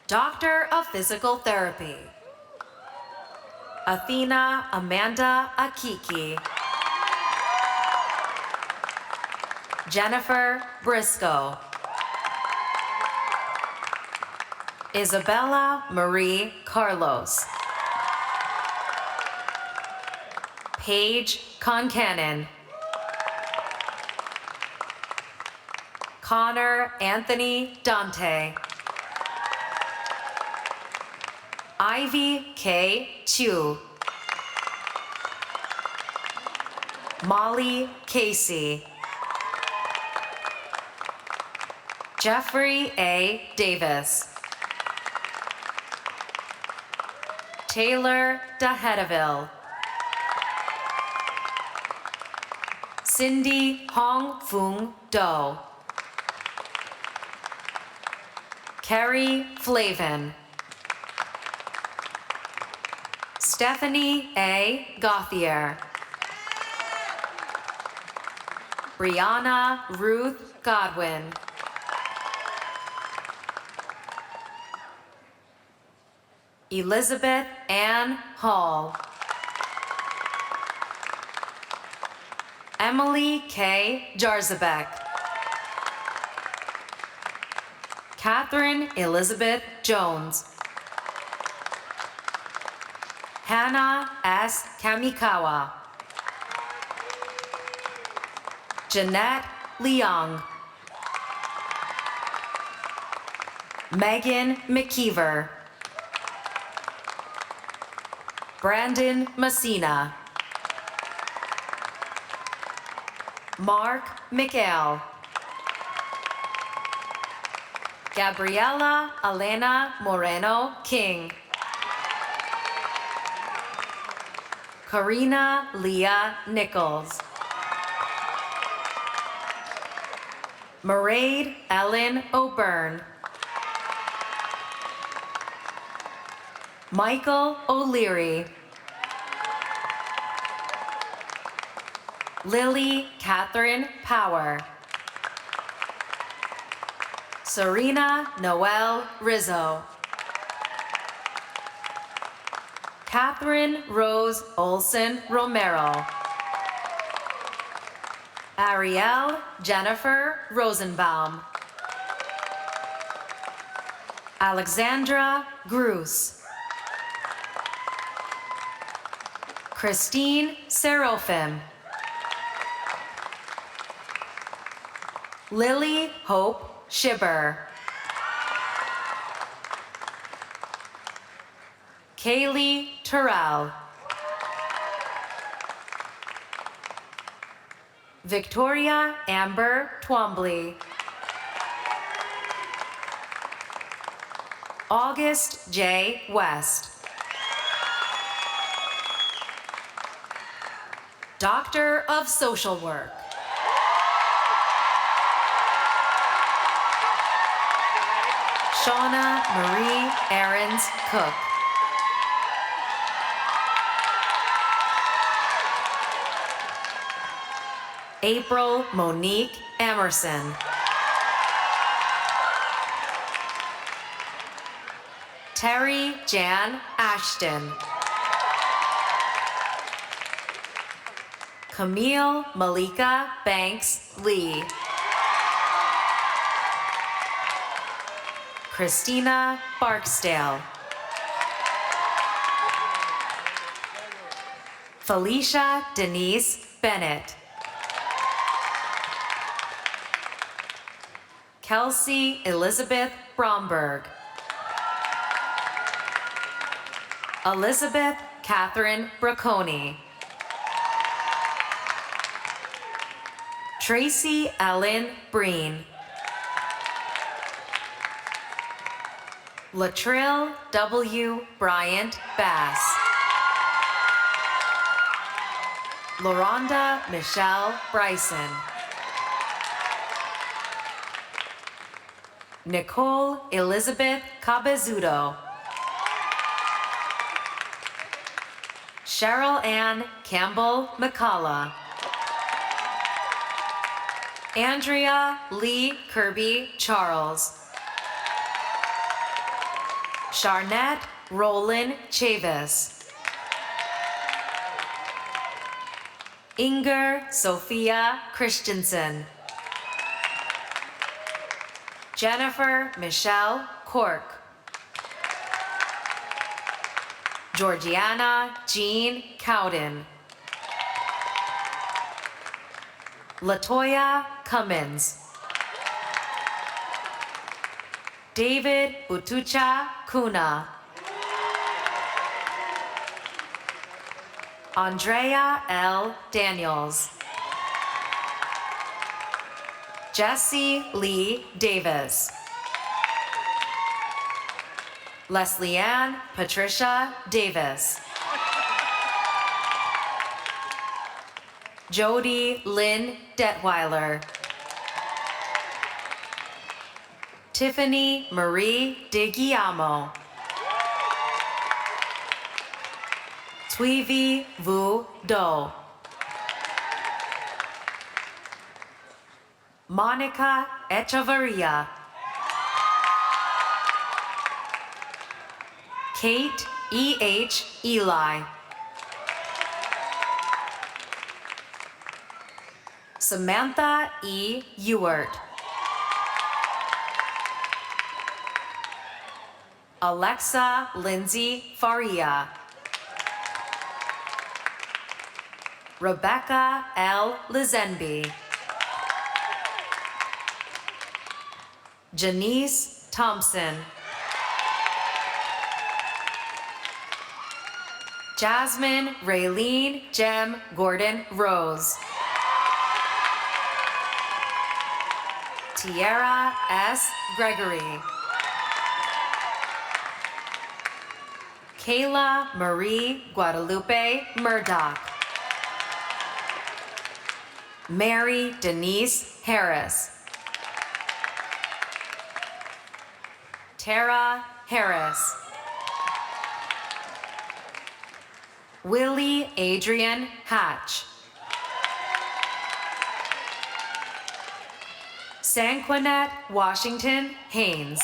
Doctor of Physical Therapy, Athena Amanda Akiki. Jennifer Briscoe. Isabella Marie Carlos. Paige Concannon. Connor Anthony Dante. Ivy K. Chu. Molly Casey. Jeffrey A. Davis. Taylor DeHedeville. Cindy Hong Fung Do. Carrie Flavin. Stephanie A. Gauthier. Brianna Ruth Godwin. Elizabeth Ann Hall. Emily K. Jarzabek. Catherine Elizabeth Jones. Hannah S. Kamikawa. Jeanette Leong. Megan McKeever. Brandon Messina. Mark McHale. Gabriela Elena Moreno King. Karina Leah Nichols. Mairead Ellen O'Byrne. Michael O'Leary. Lily Catherine Power. Serena Noel Rizzo. Catherine Rose Olson Romero. Ariel Jennifer Rosenbaum. Alexandra Gruss. Christine Serofim. Lily Hope Schibber. Kaylee Terrell. Victoria Amber Twombly. August J. West. Doctor of Social Work. Shauna Marie Aarons Cook. April Monique Emerson. Terry Jan Ashton. Camille Malika Banks Lee. Christina Barksdale. Felicia Denise Bennett. Kelsey Elizabeth Bromberg. Elizabeth Catherine Bracconi. Tracy Ellen Breen. Latrell W. Bryant Bass. Loronda Michelle Bryson. Nicole Elizabeth Cabezudo. Cheryl Ann Campbell McCullough. Andrea Lee Kirby Charles. Charnette Roland Chavis. Inger Sophia Christensen. Jennifer Michelle Cork. Georgiana Jean Cowden. Latoya Cummins. David Butucha Kuna. Andrea L. Daniels. Jesse Lee Davis. Leslie Ann Patricia Davis. Jody Lynn Detweiler. Tiffany Marie DeGuillermo. Tweevy Vu Do. Monica Echevarria. Kate E.H. Eli. Samantha E. Ewart. Alexa Lindsay Faria. Rebecca L. Lizenby. Janice Thompson. Jasmine Raylene Jem Gordon Rose. Tiara S. Gregory. Kayla Marie Guadalupe Murdoch. Mary Denise Harris. Tara Harris. Willie Adrian Hatch. Sanquinette Washington Haynes.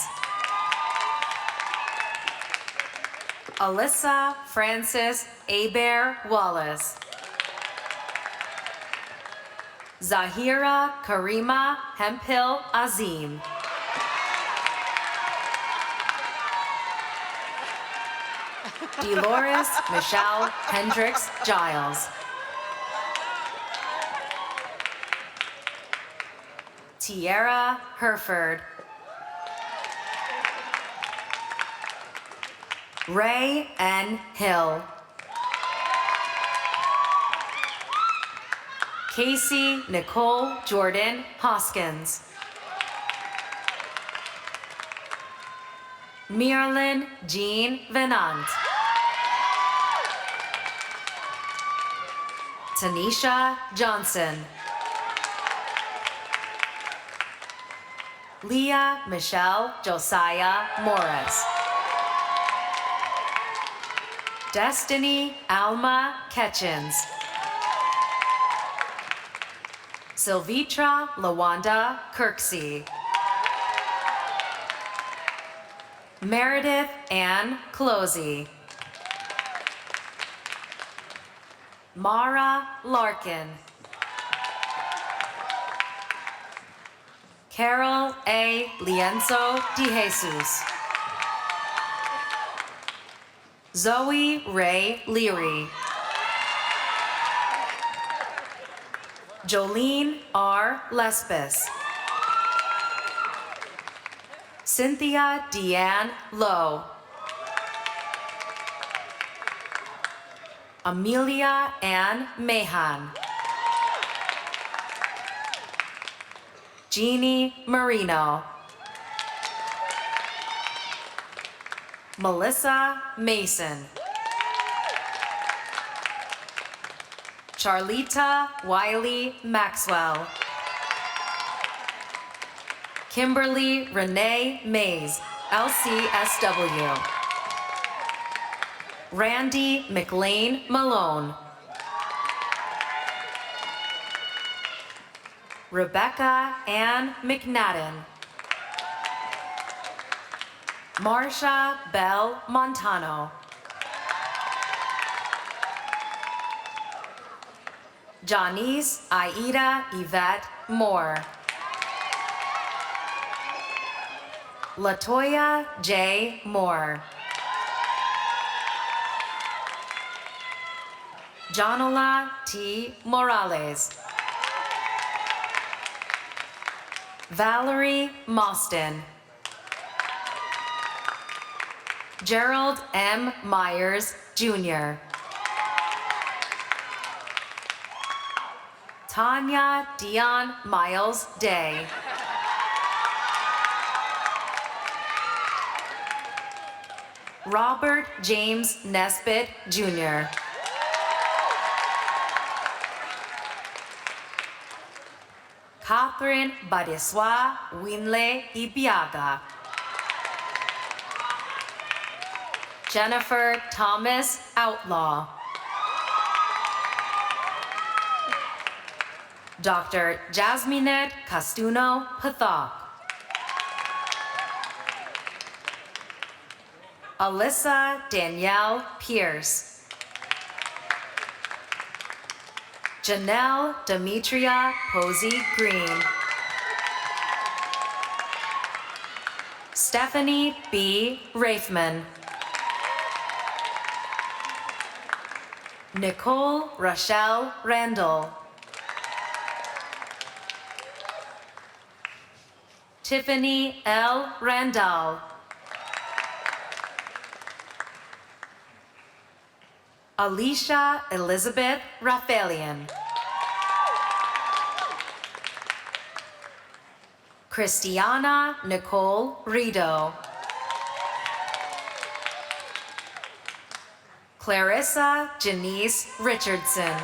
Alyssa Frances Aber Wallace. Zahira Karima Hemphill Azim. Dolores Michelle Hendricks Giles. Tiara Herford. Ray N. Hill. Casey Nicole Jordan Hoskins. Mirlyn Jean Venant. Tanisha Johnson. Leah Michelle Josiah Morris. Destiny Alma Ketchins. Silvitra Lawanda Kirksey. Meredith Ann Closey. Mara Larkin. Carol A. Lienzo De Jesus. Zoe Ray Leary. Jolene R. Lespis. Cynthia Deanne Lowe. Amelia Ann Mahan. Jeannie Marino. Melissa Mason. Charlita Wiley Maxwell. Kimberly Renee Mays, LCSW. Randy McLean Malone. Rebecca Ann McNadden. Marsha Bell Montano. Janice Aida Yvette Moore. Latoya J. Moore. Jonola T. Morales. Valerie Mostyn. Gerald M. Myers, Jr. Tanya Dion Miles Day. Robert James Nesbitt, Jr. Catherine Badeswa Winle Ibiaga. Jennifer Thomas Outlaw. Dr. Jasminette Castuno Pathak. Alyssa Danielle Pierce. Janelle Demetria Posey Green. Stephanie B. Raifman. Nicole Rochelle Randall. Tiffany L. Randall. Alicia Elizabeth Rafaelian. Christiana Nicole Rido. Clarissa Janice Richardson.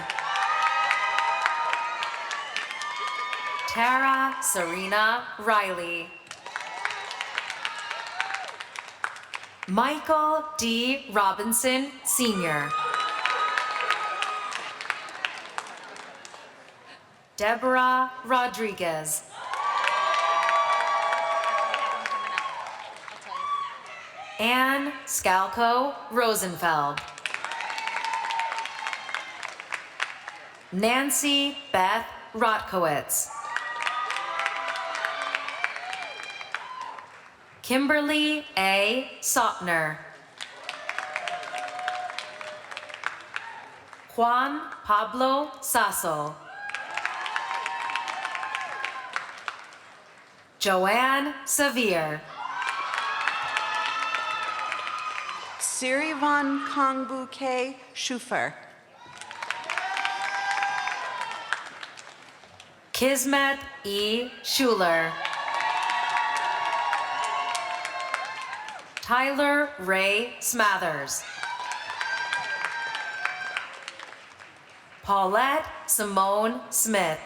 Tara Serena Riley. Michael D. Robinson, Sr. Deborah Rodriguez. Anne Scalco Rosenfeld. Nancy Beth Rotkowitz. Kimberly A. Sopner. Juan Pablo Sasso. Joanne Sevier. Sirivan Kongbu K. Schufer. Kismet E. Schuler. Tyler Ray Smathers. Paulette Simone Smith.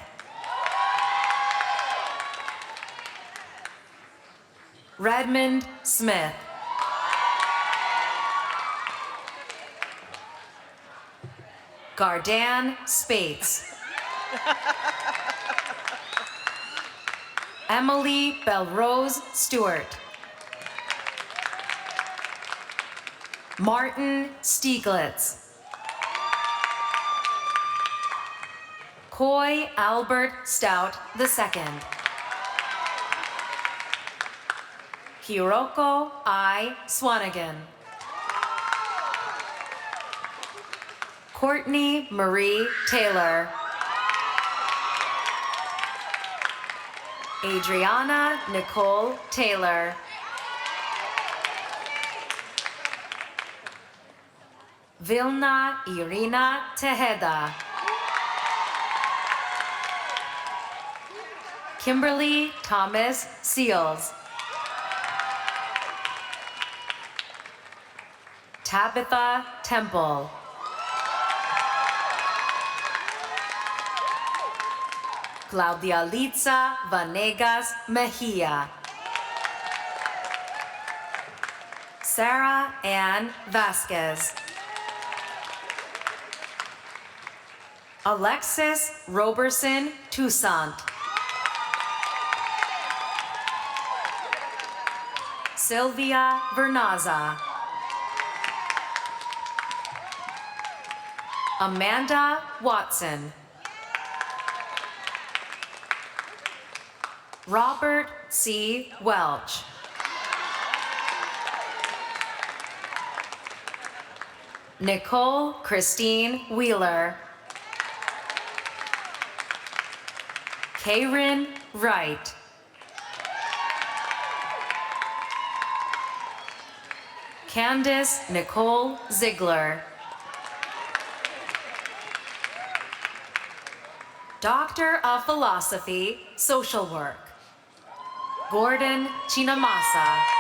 Redmond Smith. Gardan Spates. Emily Belrose Stewart. Martin Stieglitz. Coy Albert Stout II. Hiroko I. Swanigan. Courtney Marie Taylor. Adriana Nicole Taylor. Vilna Irina Tejeda. Kimberly Thomas Seals. Tabitha Temple. Claudia Litza Vanegas Mejia. Sarah Ann Vasquez. Alexis Roberson Toussaint. Sylvia Vernaza. Amanda Watson. Robert C. Welch. Nicole Christine Wheeler. Karen Wright. Candace Nicole Ziegler. Doctor of Philosophy, Social Work. Gordon Chinamasa.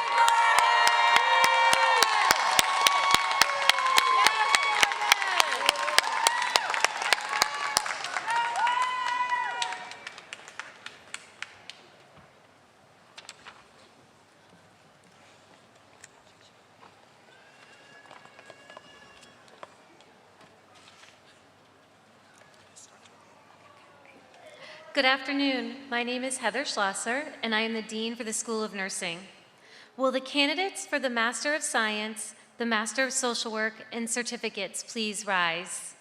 Good afternoon. My name is Heather Schlosser, and I am the Dean for the School of Nursing. Will the candidates for the Master of Science, the Master of Social Work, and certificates please rise?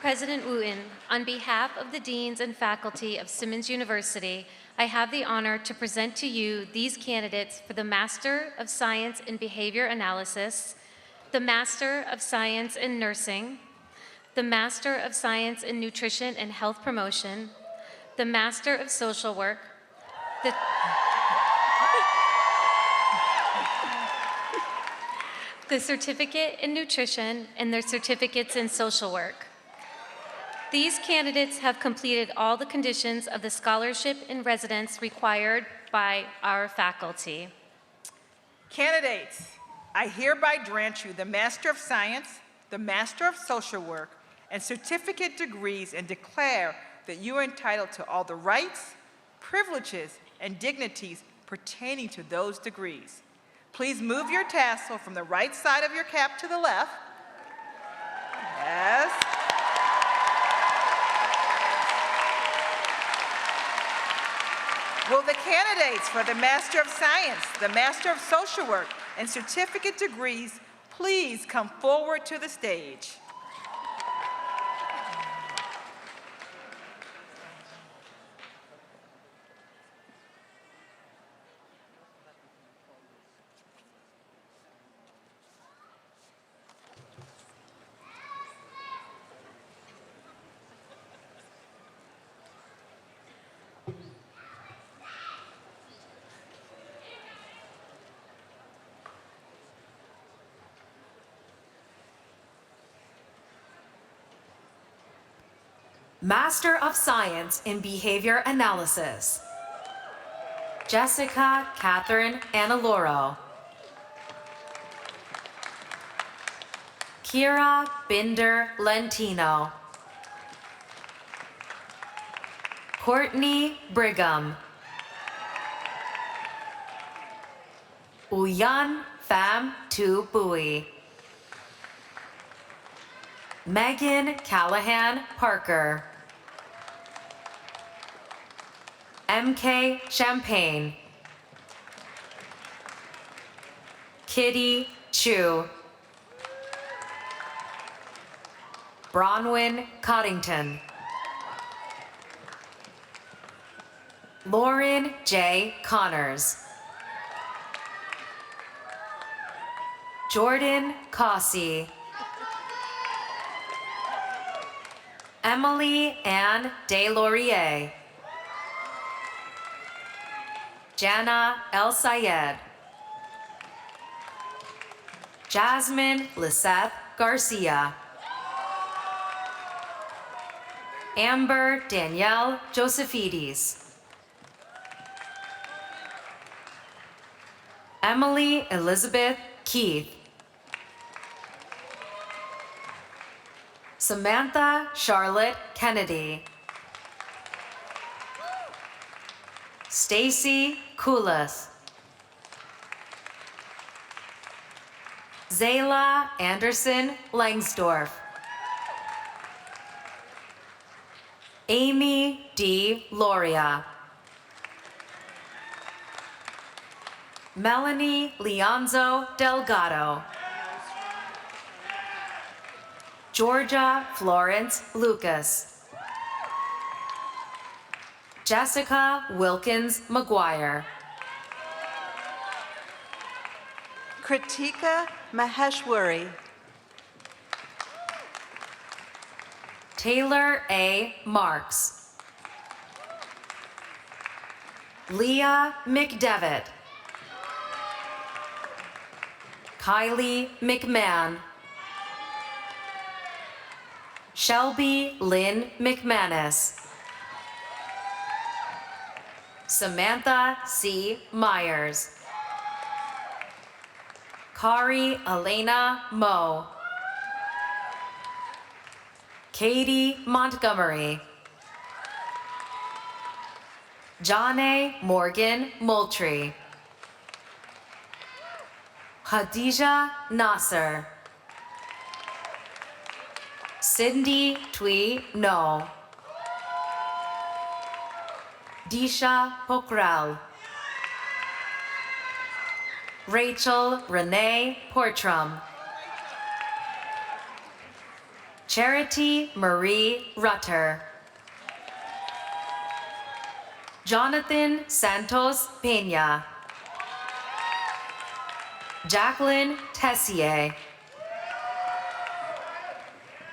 President Wooten, on behalf of the deans and faculty of Simmons University, I have the honor to present to you these candidates for the Master of Science in Behavior Analysis, the Master of Science in Nursing, the Master of Science in Nutrition and Health Promotion, the Master of Social Work, the Certificate in Nutrition, and their certificates in Social Work. These candidates have completed all the conditions of the scholarship in residence required by our faculty. Candidates, I hereby grant you the Master of Science, the Master of Social Work, and certificate degrees and declare that you are entitled to all the rights, privileges, and dignities pertaining to those degrees. Please move your tassel from the right side of your cap to the left Yes. Will the candidates for the Master of Science, the Master of Social Work, and certificate degrees please come forward to the stage? Master of Science in Behavior Analysis, Jessica Catherine Annaloro. Kira Binder Lentino. Courtney Brigham. Uyan Pham Tu Bui. Megan Callahan Parker. MK Champagne. Kitty Chu. Bronwyn Coddington. Lauren J. Connors. Jordan Cossey. Emily Ann DesLauriers. Jana El Sayed. Jasmine Lisette Garcia. Amber Danielle Josephides. Emily Elizabeth Keith. Samantha Charlotte Kennedy. Stacy Koulas. Zayla Anderson Langsdorf. Amy D. Loria. Melanie Leonzo Delgado. Georgia Florence Lucas. Jessica Wilkins McGuire. Kritika Maheshwari. Taylor A. Marks. Leah McDevitt. Kylie McMahon. Shelby Lynn McManus. Samantha C. Myers. Kari Elena Moe. Katie Montgomery. Janae Morgan Moultrie. Khadija Nasser. Cindy Tui No. Disha Pokral. Rachel Renee Portram. Charity Marie Rutter. Jonathan Santos Peña. Jacqueline Tessier.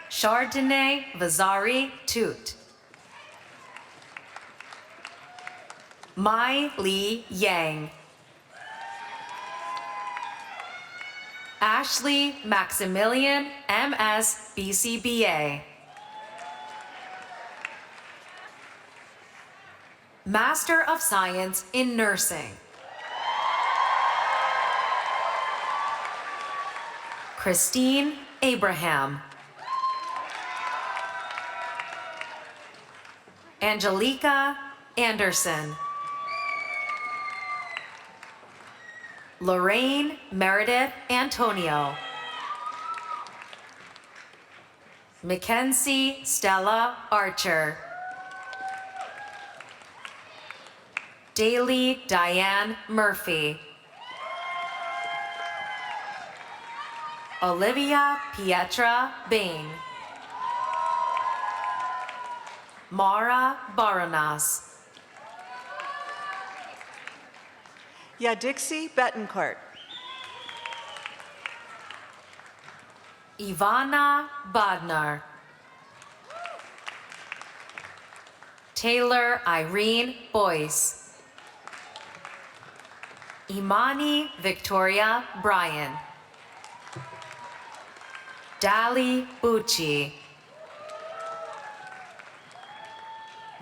Chardonnay Vazari Toot. Mai Lee Yang. Ashley Maximilian, MS, BCBA. Master of Science in Nursing. Christine Abraham. Angelica Anderson. Lorraine Meredith Antonio. Mackenzie Stella Archer. Daly Diane Murphy. Olivia Pietra Bain. Mara Baranas. Yadixi Betancourt. Ivana Bodnar. Taylor Irene Boyce. Imani Victoria Bryan. Dali Bucci.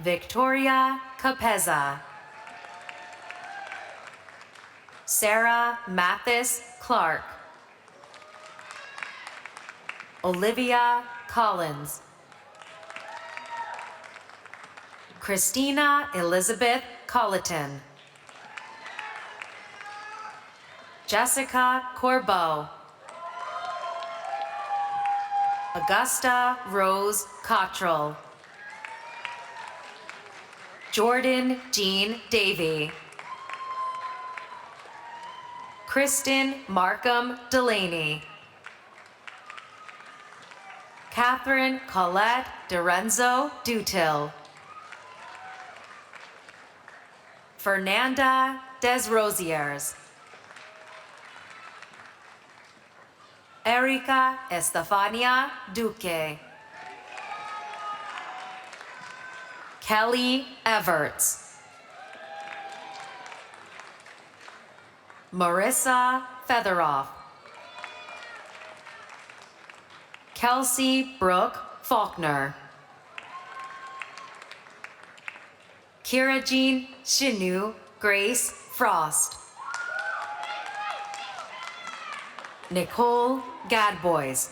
Victoria Capeza. Sarah Mathis Clark. Olivia Collins. Christina Elizabeth Colleton. Jessica Corbeau. Augusta Rose Cottrell. Jordan Jean Davey. Kristen Markham Delaney. Catherine Colette Dorenzo Dutil. Fernanda Desrosiers. Erica Estefania Duque. Kelly Everts. Marissa Featheroff. Kelsey Brooke Faulkner. Kira Jean Shinu Grace Frost. Nicole Gadboys.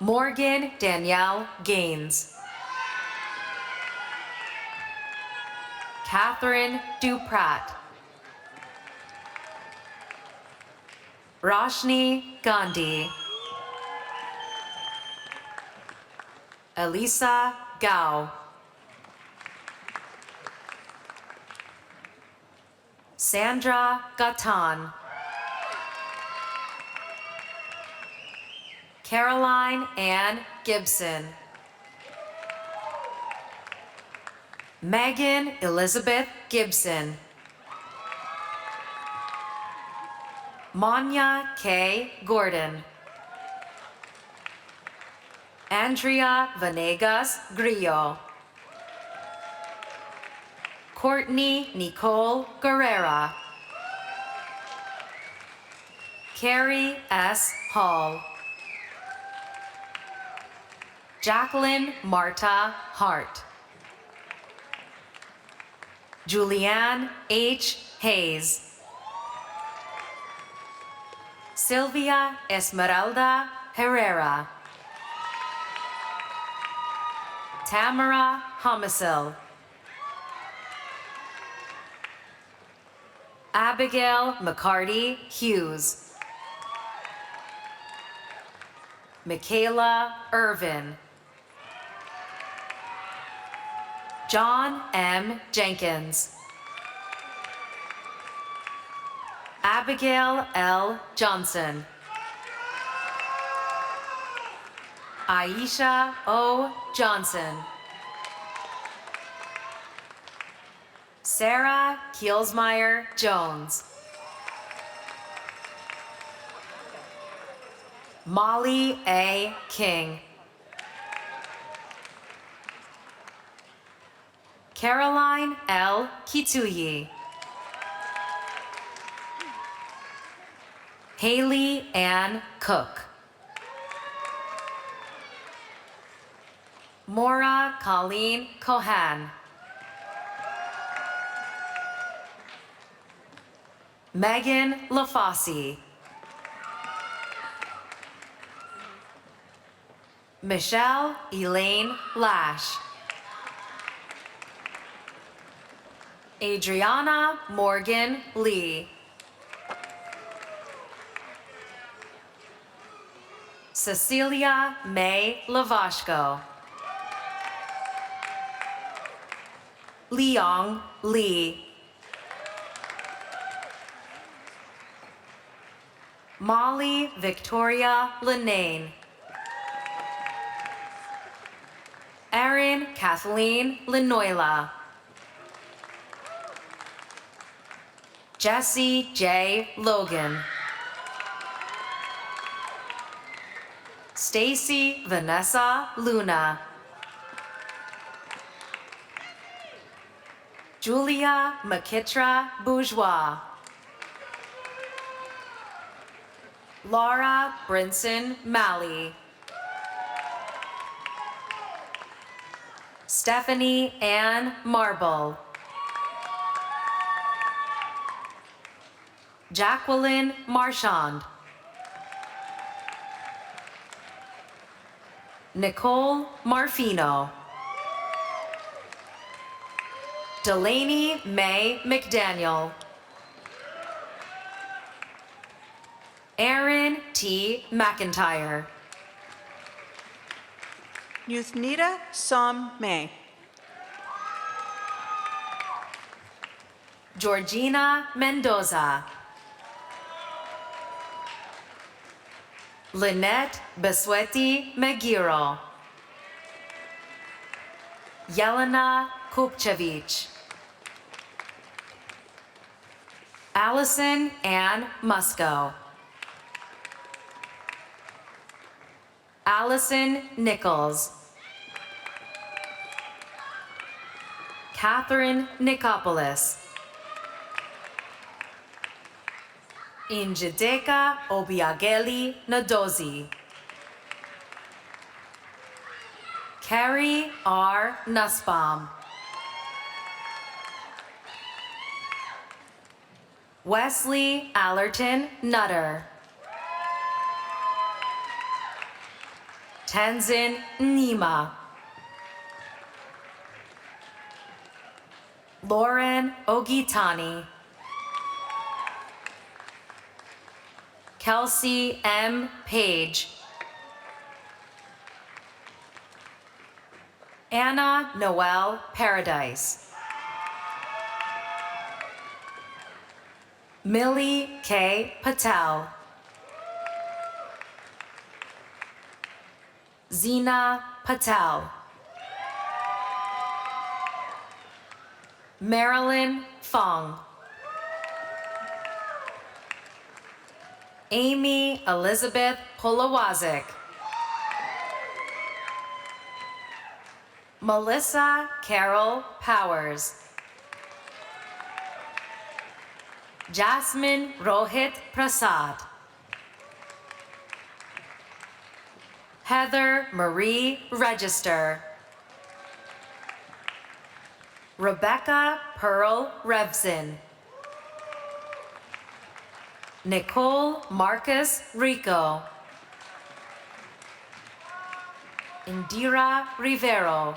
Morgan Danielle Gaines. Catherine Duprat. Roshni Gandhi. Elisa Gao. Sandra Gatan. Caroline Ann Gibson. Megan Elizabeth Gibson. Manya K. Gordon. Andrea Vanegas Grillo. Courtney Nicole Guerrera. Carrie S. Hall. Jacqueline Marta Hart. Julianne H. Hayes. Sylvia Esmeralda Herrera. Tamara Homisil. Abigail McCarty Hughes. Michaela Irvin. John M. Jenkins. Abigail L. Johnson. Aisha O. Johnson. Sarah Kielsmeyer Jones. Molly A. King. Caroline L. Kituyi. Haley Ann Cook. Maura Colleen Cohan. Megan LaFosse. Michelle Elaine Lash. Adriana Morgan Lee. Cecilia May Lavashko. Leong Lee. Molly Victoria Linane. Erin Kathleen Lenoila. Jesse J. Logan. Stacy Vanessa Luna. Julia Makitra Bourgeois. Laura Brinson Malley. Stephanie Ann Marble. Jacqueline Marchand. Nicole Marfino. Delaney May McDaniel. Aaron T. McIntyre. Yuthnita Som May. Georgina Mendoza. Lynette Besueti Megiro. Yelena Kupchevich. Allison Ann Musco. Allison Nichols. Catherine Nikopoulos. Injideka Obiageli Nadozi. Carrie R. Nussbaum. Wesley Allerton Nutter. Tenzin Nima. Lauren Ogitani. Kelsey M. Page. Anna Noel Paradise. Millie K. Patel. Zina Patel. Marilyn Fong. Amy Elizabeth Polowazik. Melissa Carol Powers. Jasmine Rohit Prasad. Heather Marie Register. Rebecca Pearl Revson. Nicole Marcus Rico. Indira Rivero.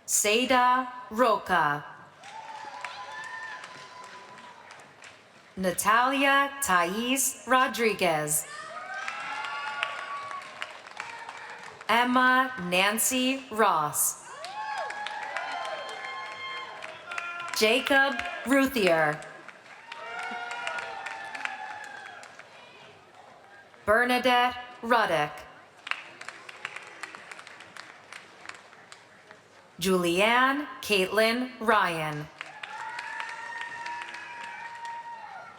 Seda Roca. Natalia Thais Rodriguez. Emma Nancy Ross. Jacob Ruthier. Bernadette Ruddick. Julianne Caitlin Ryan.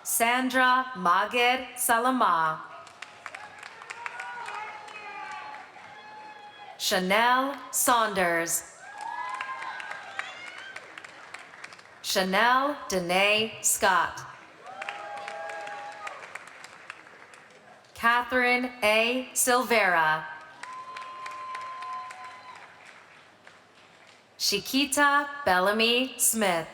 Sandra Maged Salama. Chanel Saunders. Chanel Danae Scott. Catherine A. Silvera. Shikita Bellamy Smith.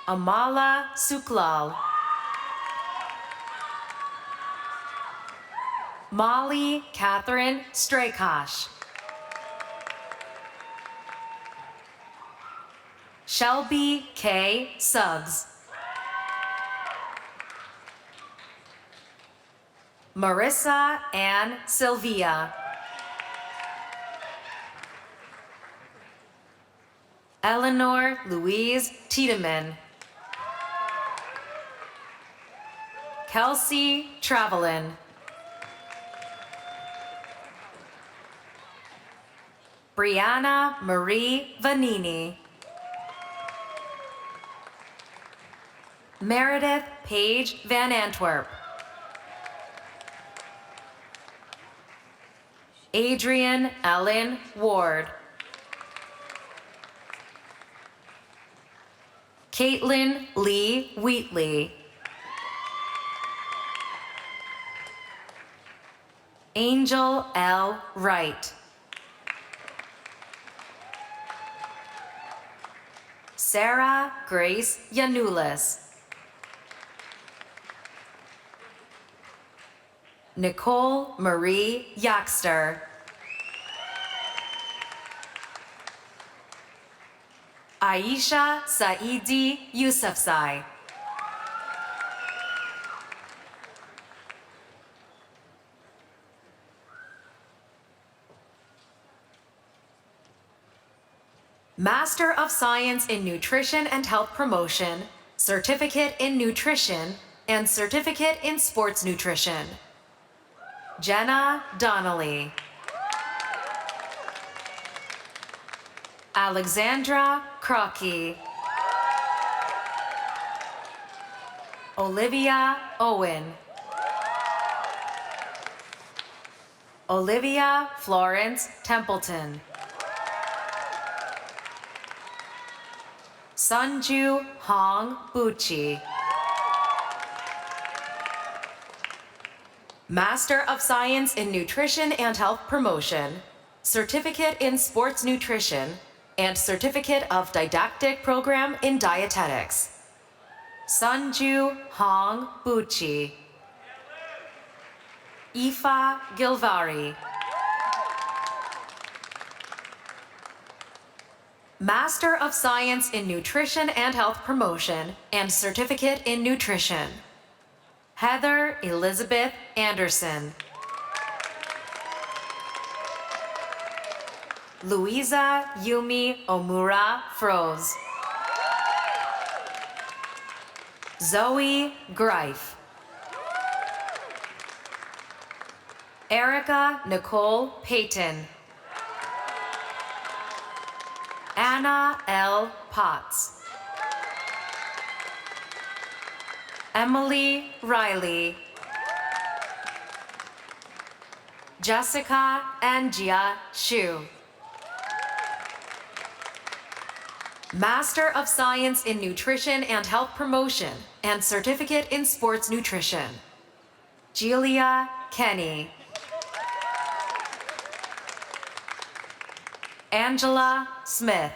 Amala Suklal. Molly Catherine Straykosh. Shelby K. Suggs. Marissa Ann Sylvia. Eleanor Louise Tiedemann. Kelsey Travelin. Brianna Marie Vanini. Meredith Paige Van Antwerp. Adrian Ellen Ward. Caitlin Lee Wheatley. Angel L. Wright. Sarah Grace Yanulis. Nicole Marie Yaxter. Aisha Saidi Yousafzai. Master of Science in Nutrition and Health Promotion, Certificate in Nutrition, and Certificate in Sports Nutrition. Jenna Donnelly. Alexandra Crocky. Olivia Owen. Olivia Florence Templeton. Sunju Hong Buchi. Master of Science in Nutrition and Health Promotion, Certificate in Sports Nutrition, and Certificate of Didactic Program in Dietetics. Sunju Hong Buchi. Ifa Gilvari. Master of Science in Nutrition and Health Promotion and Certificate in Nutrition. Heather Elizabeth Anderson. Louisa Yumi Omura Froze. Zoe Greif. Erica Nicole Payton. Anna L. Potts. Emily Riley. Jessica Angia Shu. Master of Science in Nutrition and Health Promotion and Certificate in Sports Nutrition. Julia Kenny. Angela Smith.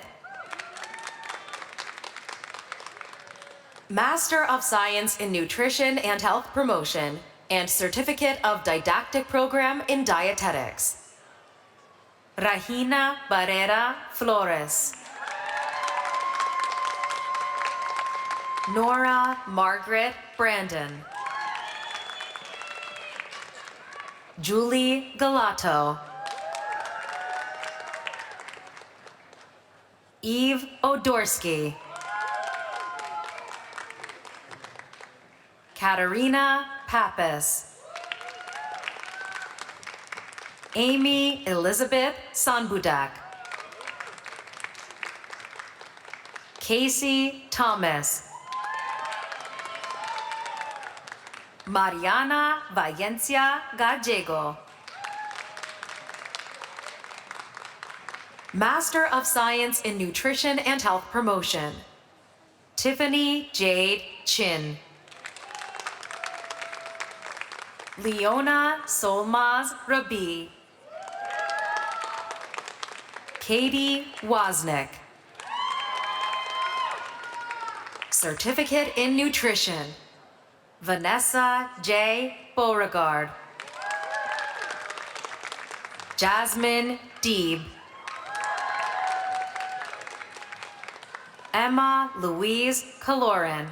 Master of Science in Nutrition and Health Promotion and Certificate of Didactic Program in Dietetics. Rahina Barrera Flores. Nora Margaret Brandon. Julie Galato. Eve Odorsky. Katerina Pappas. Amy Elizabeth Sanbudak. Casey Thomas. Mariana Valencia Gallego. Master of Science in Nutrition and Health Promotion. Tiffany Jade Chin. Leona Solmaz Rabi. Katie Wozniak. Certificate in Nutrition. Vanessa J. Beauregard. Jasmine Deeb. Emma Louise Caloran.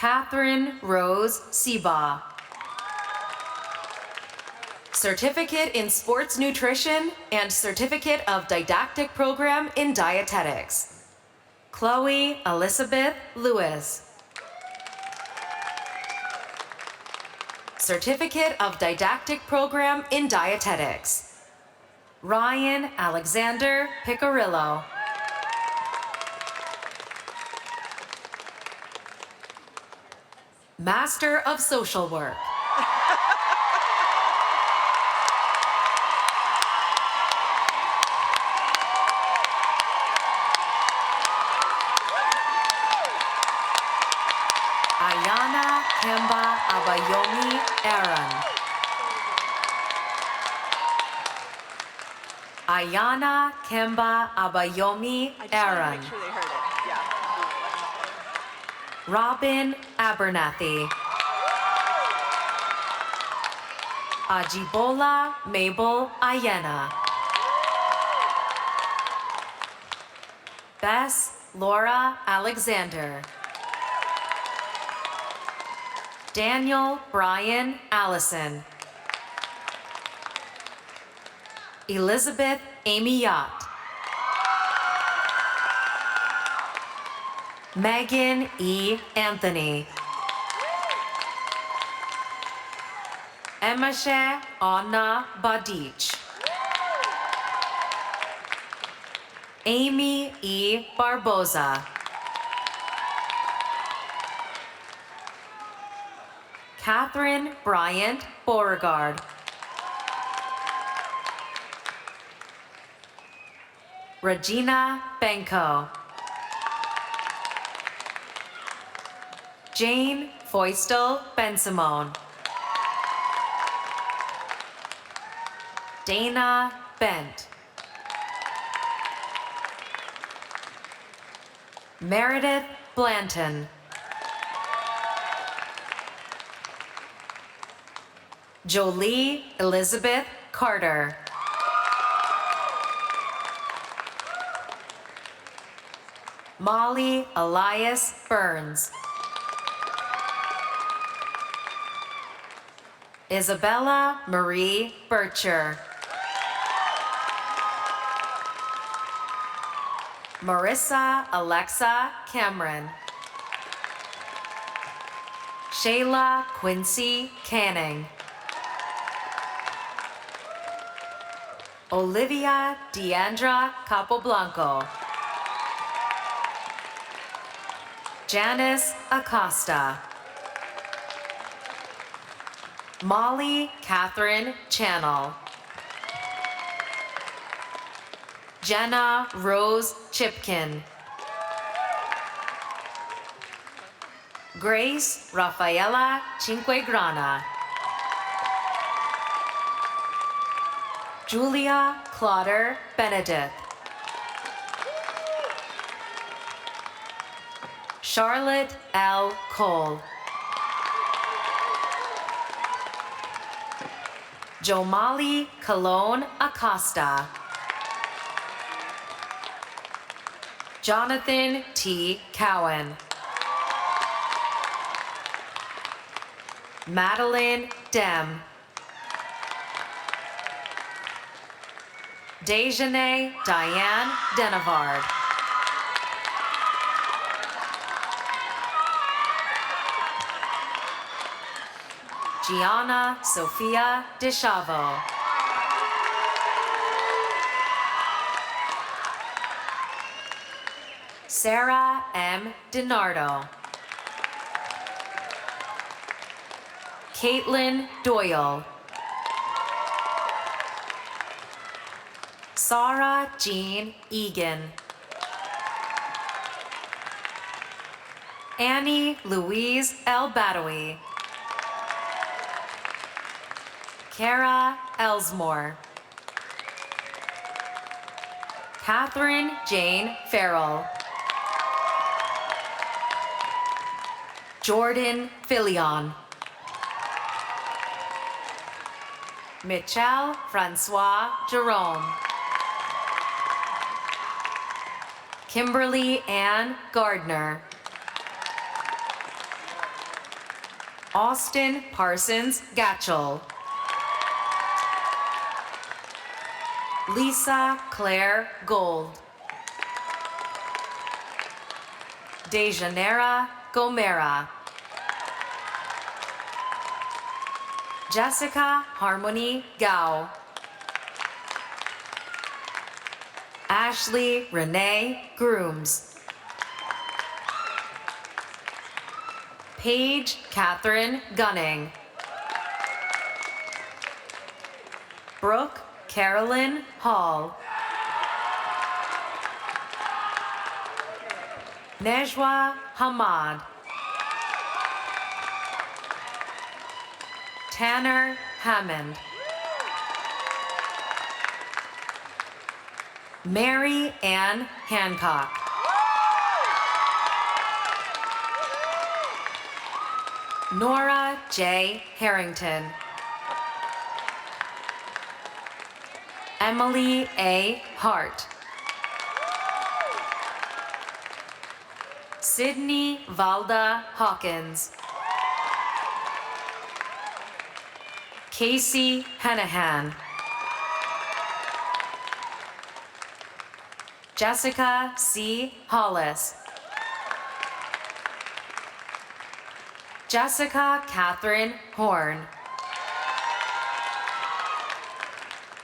Catherine Rose Seabaugh. Certificate in Sports Nutrition and Certificate of Didactic Program in Dietetics. Chloe Elizabeth Lewis. Certificate of Didactic Program in Dietetics. Ryan Alexander Picarillo. Master of Social Work. Ayana Kemba Abayomi Aaron. Ayana Kemba Abayomi Aaron. Make sure they heard it. Yeah. Robin Abernathy. Ajibola Mabel Ayena. Bess Laura Alexander. Daniel Brian Allison. Elizabeth Amy Yacht. Megan E. Anthony. Emashe Anna Badich. Amy E. Barboza. Catherine Bryant Beauregard. Regina Benko. Jane Foistel Bensimone. Dana Bent. Meredith Blanton. Jolie Elizabeth Carter. Molly Elias Burns. Isabella Marie Bircher. Marissa Alexa Cameron. Shayla Quincy Canning. Olivia Deandra Capoblanco. Janice Acosta. Molly Catherine Channel. Jenna Rose Chipkin. Grace Rafaela Cinquegrana. Julia Clotter Benedict. Charlotte L. Cole. Jomali Cologne Acosta. Jonathan T. Cowan. Madeline Dem. Dejane Diane Denevard. Gianna Sophia DeChavo. Sarah M. DiNardo. Caitlin Doyle. Sarah Jean Egan. Annie Louise L. Badawi. Kara Elsmore. Catherine Jane Farrell. Jordan Filion. Michelle Francois Jerome. Kimberly Ann Gardner. Austin Parsons Gatchell. Lisa Claire Gold. Dejanera Gomera. Jessica Harmony Gao. Ashley Renee Grooms. Paige Catherine Gunning. Brooke Carolyn Hall. Nejwa Hamad. Tanner Hammond. Mary Ann Hancock. Nora J. Harrington. Emily A. Hart. Sydney Valda Hawkins. Casey Henahan. Jessica C. Hollis. Jessica Catherine Horn.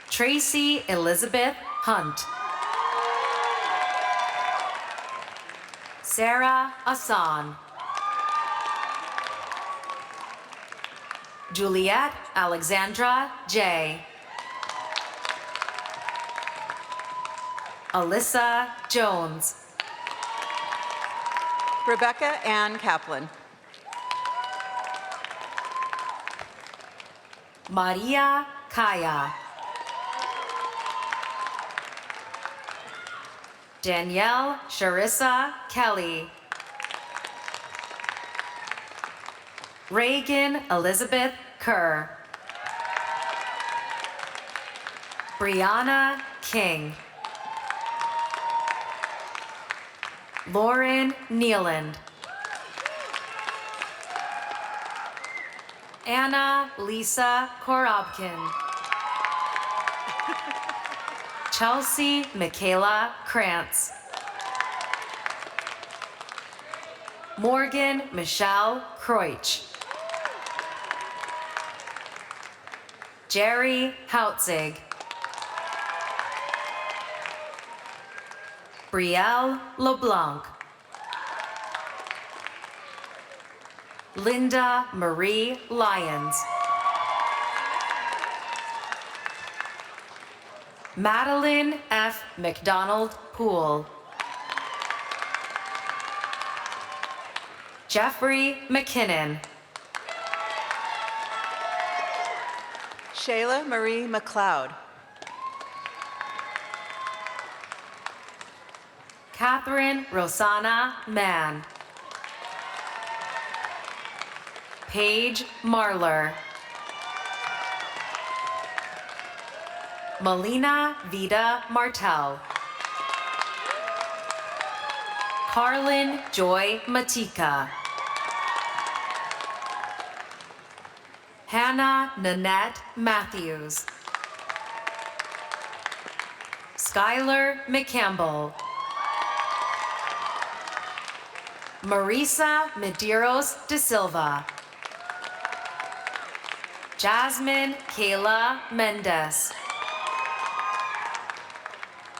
Tracy Elizabeth Hunt. Sarah Asan. Juliet Alexandra J. Alyssa Jones. Rebecca Ann Kaplan. Maria Kaya. Danielle Sharissa Kelly. Reagan Elizabeth Kerr. Brianna King. Lauren Nealand. Anna Lisa Korobkin. Chelsea Michaela Krantz. Morgan Michelle Kreutsch. Jerry Hautzig. Brielle LeBlanc. Linda Marie Lyons. Madeline F. McDonald Poole. Jeffrey McKinnon. Shayla Marie McLeod. Catherine Rosanna Mann. Paige Marler. Melina Vida Martel. Carlin Joy Matika. Hannah Nanette Matthews. Skylar McCampbell. Marisa Medeiros de Silva. Jasmine Kayla Mendez.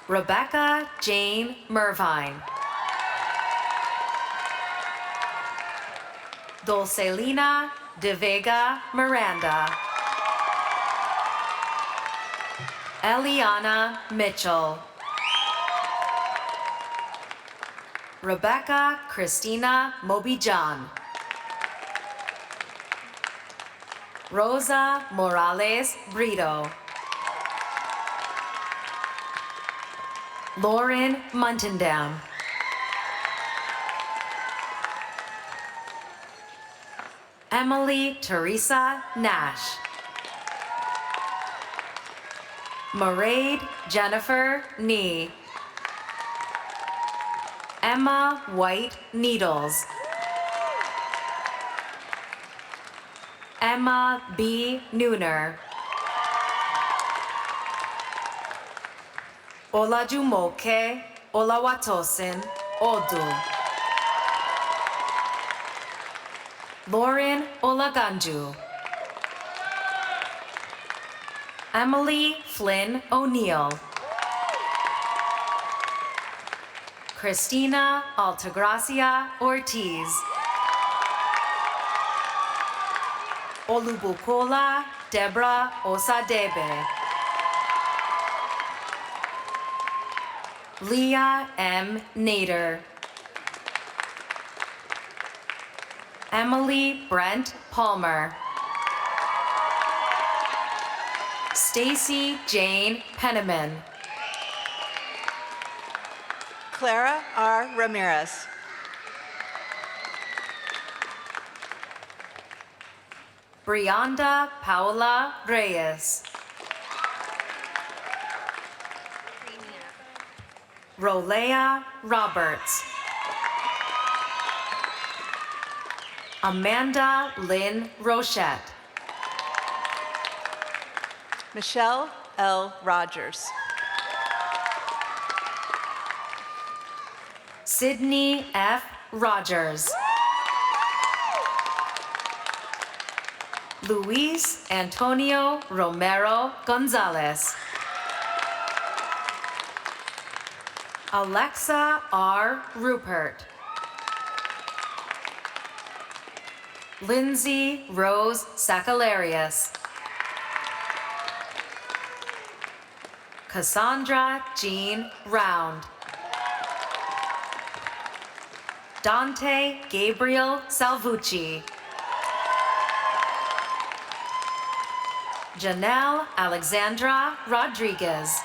Rebecca Jane Mervine. Dulcelina de Vega Miranda. Eliana Mitchell. Rebecca Christina Mobijan. Rosa Morales Brito. Lauren Muntendam. Emily Teresa Nash. Mairead Jennifer Nee. Emma White Needles. Emma B. Nooner. Olajumoke Olawatosin Odu. Lauren Olaganju. Emily Flynn O'Neill. Christina Altagracia Ortiz. Olubukola Deborah Osadebe. Leah M. Nader. Emily Brent Palmer. Stacy Jane Penniman. Clara R. Ramirez. Brianda Paola Reyes. Rolea Roberts. Amanda Lynn Rochette. Michelle L. Rogers. Sydney F. Rogers. Luis Antonio Romero Gonzalez. Alexa R. Rupert. Lindsay Rose Sacalarius. Cassandra Jean Round. Dante Gabriel Salvucci. Janelle Alexandra Rodriguez.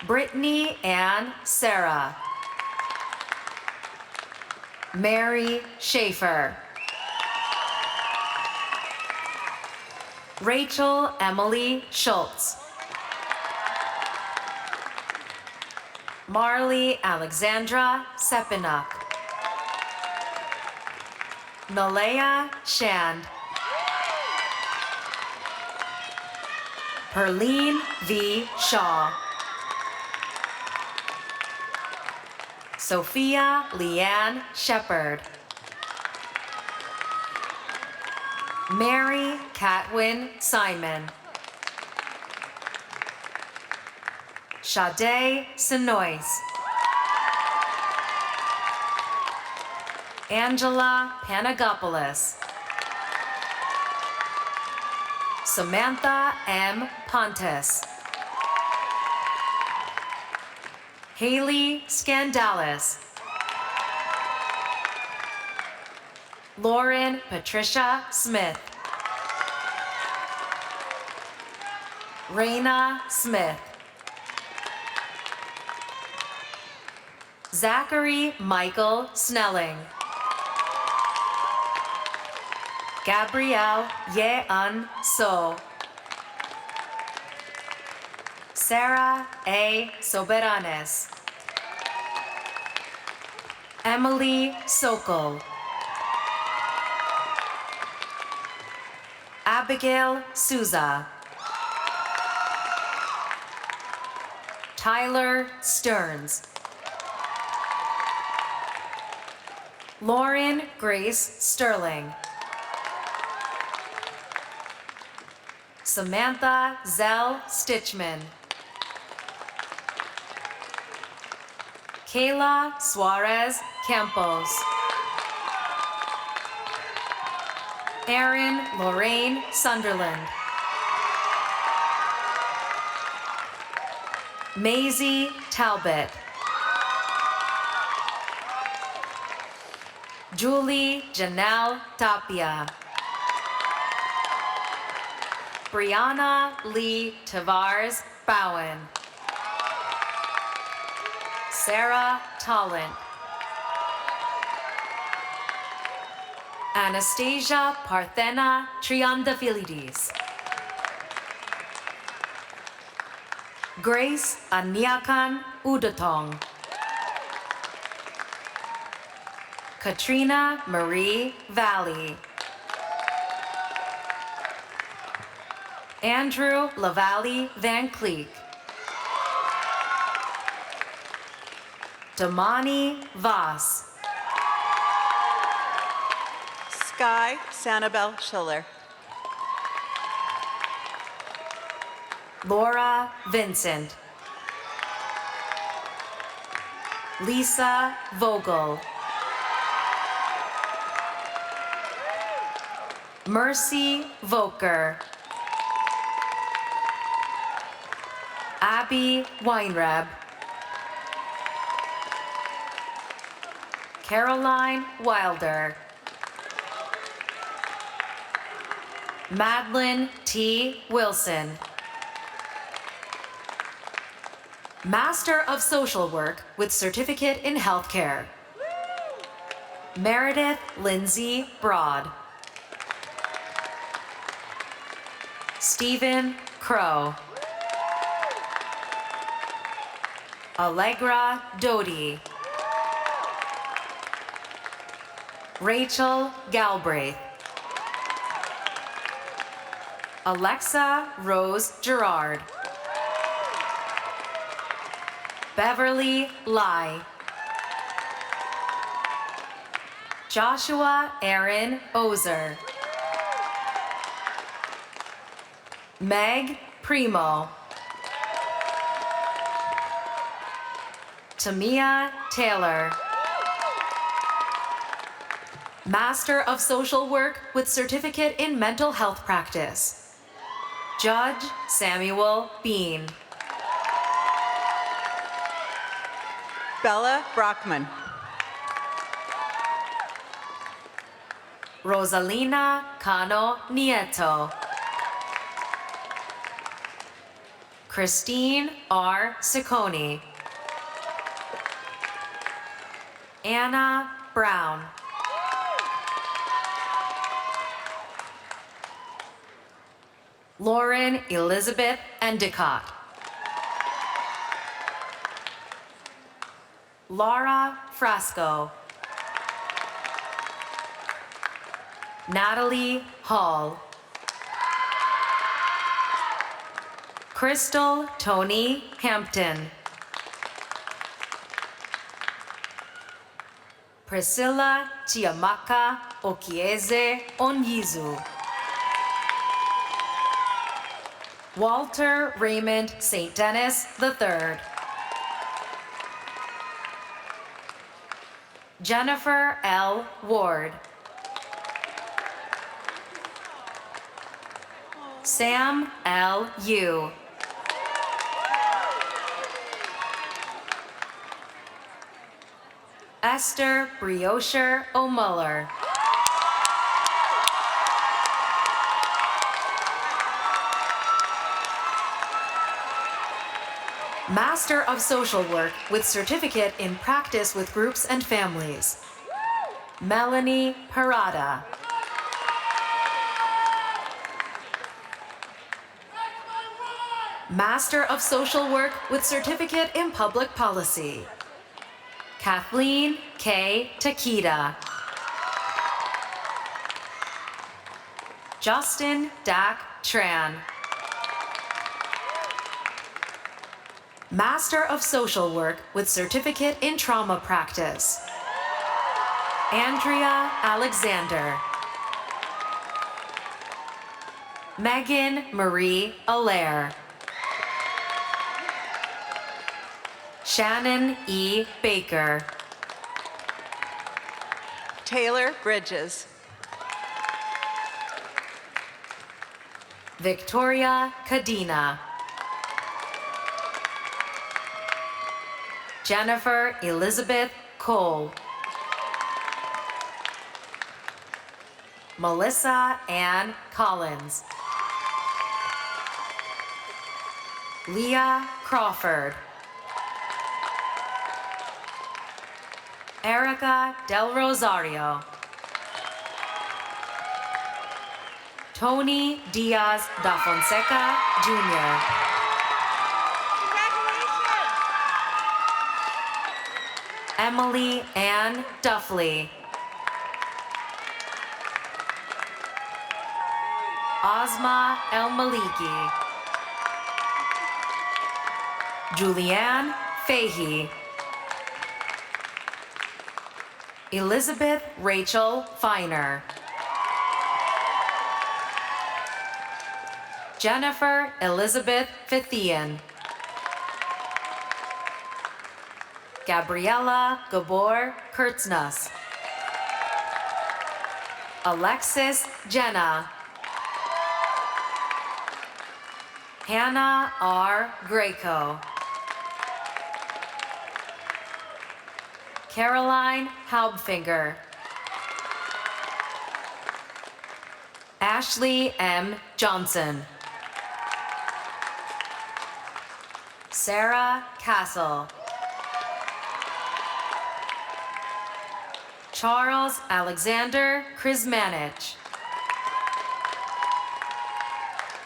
Brittany Ann Sarah. Mary Schaefer. Rachel Emily Schultz. Marley Alexandra Sepinuk. Nalea Shand. Perline V. Shaw. Sophia Leanne Shepard. Mary Catwin Simon. Sade Senois. Angela Panagopoulos. Samantha M. Pontus. Haley Scandalis. Lauren Patricia Smith. Raina Smith. Zachary Michael Snelling. Gabrielle Yeun So. Sarah A. Soberanes. Emily Sokol. Abigail Souza. Tyler Stearns. Lauren Grace Sterling. Samantha Zell Stitchman. Kayla Suarez Campos. Erin Lorraine Sunderland. Maisie Talbot. Julie Janelle Tapia. Brianna Lee Tavares Bowen. Sarah Tollant. Anastasia Parthena Triandafilides. Grace Aniakan Udatong. Katrina Marie Valley. Andrew LaValle Van Cleek. Damani Voss. Sky Sanibel Schiller. Laura Vincent. Lisa Vogel. Mercy Voker. Abby Weinreb. Caroline Wilder. Madeline T. Wilson. Master of Social Work with Certificate in Healthcare. Meredith Lindsay Broad. Stephen Crow. Allegra Doty. Rachel Galbraith. Alexa Rose Gerard. Beverly Lai. Joshua Aaron Ozer. Meg Primo. Tamia Taylor. Master of Social Work with Certificate in Mental Health Practice. Judge Samuel Bean. Bella Brockman. Rosalina Cano Nieto. Christine R. Ciccone. Anna Brown. Lauren Elizabeth Endicott. Laura Frasco. Natalie Hall. Crystal Tony Hampton. Priscilla Chiamaka Okieze Onyizu. Walter Raymond St. Dennis III. Jennifer L. Ward. Sam L. Yu. Esther Briosher O'Muller. Master of Social Work with Certificate in Practice with Groups and Families. Melanie Parada. Master of Social Work with Certificate in Public Policy. Kathleen K. Takeda. Justin Dak Tran. Master of Social Work with Certificate in Trauma Practice. Andrea Alexander. Megan Marie Allaire. Shannon E. Baker. Taylor Bridges. Victoria Cadena. Jennifer Elizabeth Cole. Melissa Ann Collins. Leah Crawford. Erica Del Rosario. Tony Diaz da Fonseca, Jr. Emily Ann Duffley. Ozma El Maliki. Julianne Fahey. Elizabeth Rachel Feiner. Jennifer Elizabeth Fithian. Gabriella Gabor Kurtznuss. Alexis Jenna. Hannah R. Greco. Caroline Haubfinger. Ashley M. Johnson. Sarah Castle. Charles Alexander Krismanich.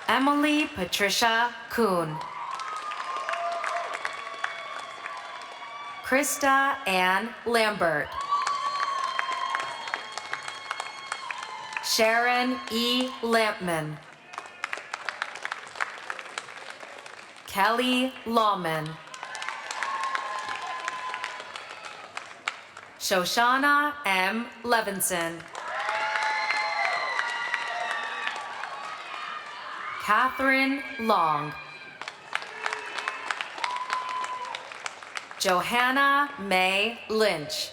Emily Patricia Kuhn. Krista Ann Lambert. Sharon E. Lampman. Kelly Lawman. Shoshana M. Levinson. Catherine Long. Johanna May Lynch.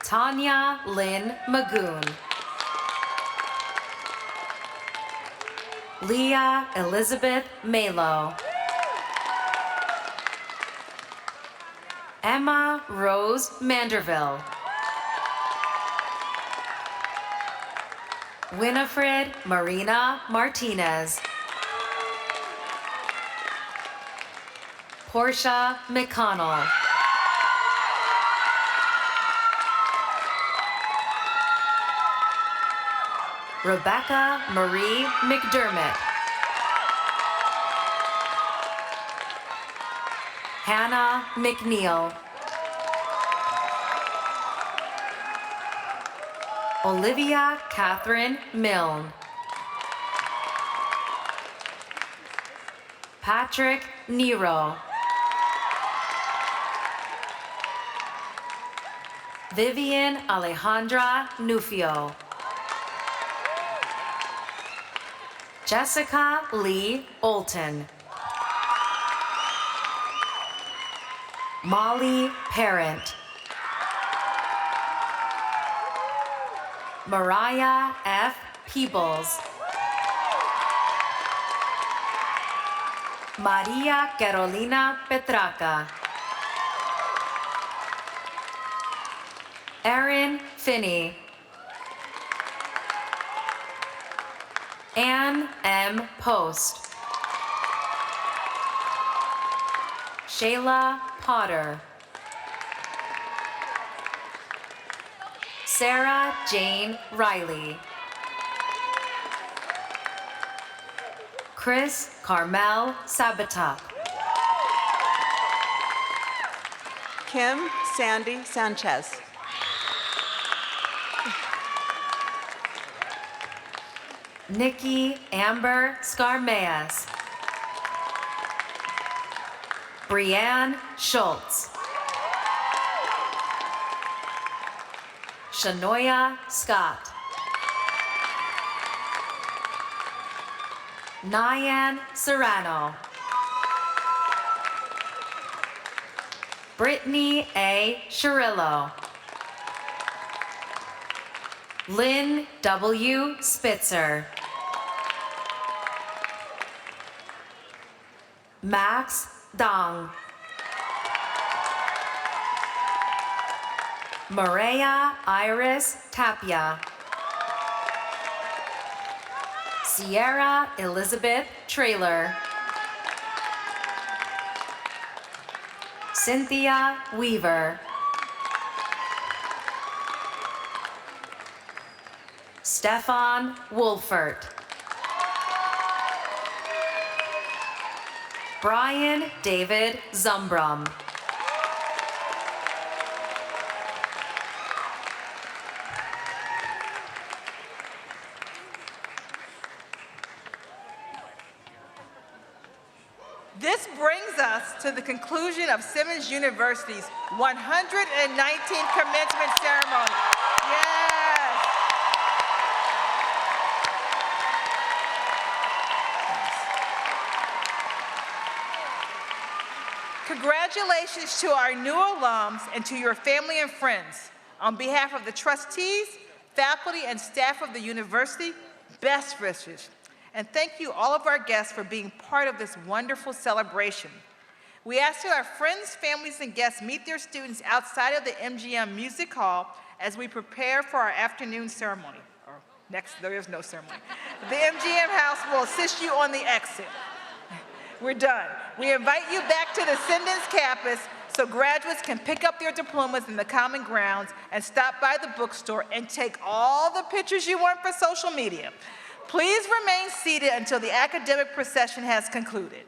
Tanya Lynn Magoon. Leah Elizabeth Malo. Emma Rose Manderville. Winifred Marina Martinez. Portia McConnell. Rebecca Marie McDermott. Hannah McNeil. Olivia Catherine Milne. Patrick Nero. Vivian Alejandra Nufio. Jessica Lee Olton. Molly Parent. Mariah F. Peebles. Maria Carolina Petraca. Erin Finney. Ann M. Post. Shayla Potter. Sarah Jane Riley. Chris Carmel Sabatak. Kim Sandy Sanchez. Nikki Amber Scarmeas. Brianne Schultz. Shanoya Scott. Nyan Serrano. Brittany A. Shirillo. Lynn W. Spitzer. Max Dong. Maria Iris Tapia. Sierra Elizabeth Trailer. Cynthia Weaver. Stefan Wolfert. Brian David Zumbrum. This brings us to the conclusion of Simmons University's 119th commencement ceremony. Yes. Congratulations to our new alums and to your family and friends. On behalf of the trustees, faculty, and staff of the university, best wishes. And thank you all of our guests for being part of this wonderful celebration. We ask that our friends, families, and guests meet their students outside of the MGM Music Hall as we prepare for our afternoon ceremony. Or next, there is no ceremony. The MGM House will assist you on the exit. We're done. We invite you back to the Simmons campus so graduates can pick up their diplomas in the common grounds and stop by the bookstore and take all the pictures you want for social media. Please remain seated until the academic procession has concluded.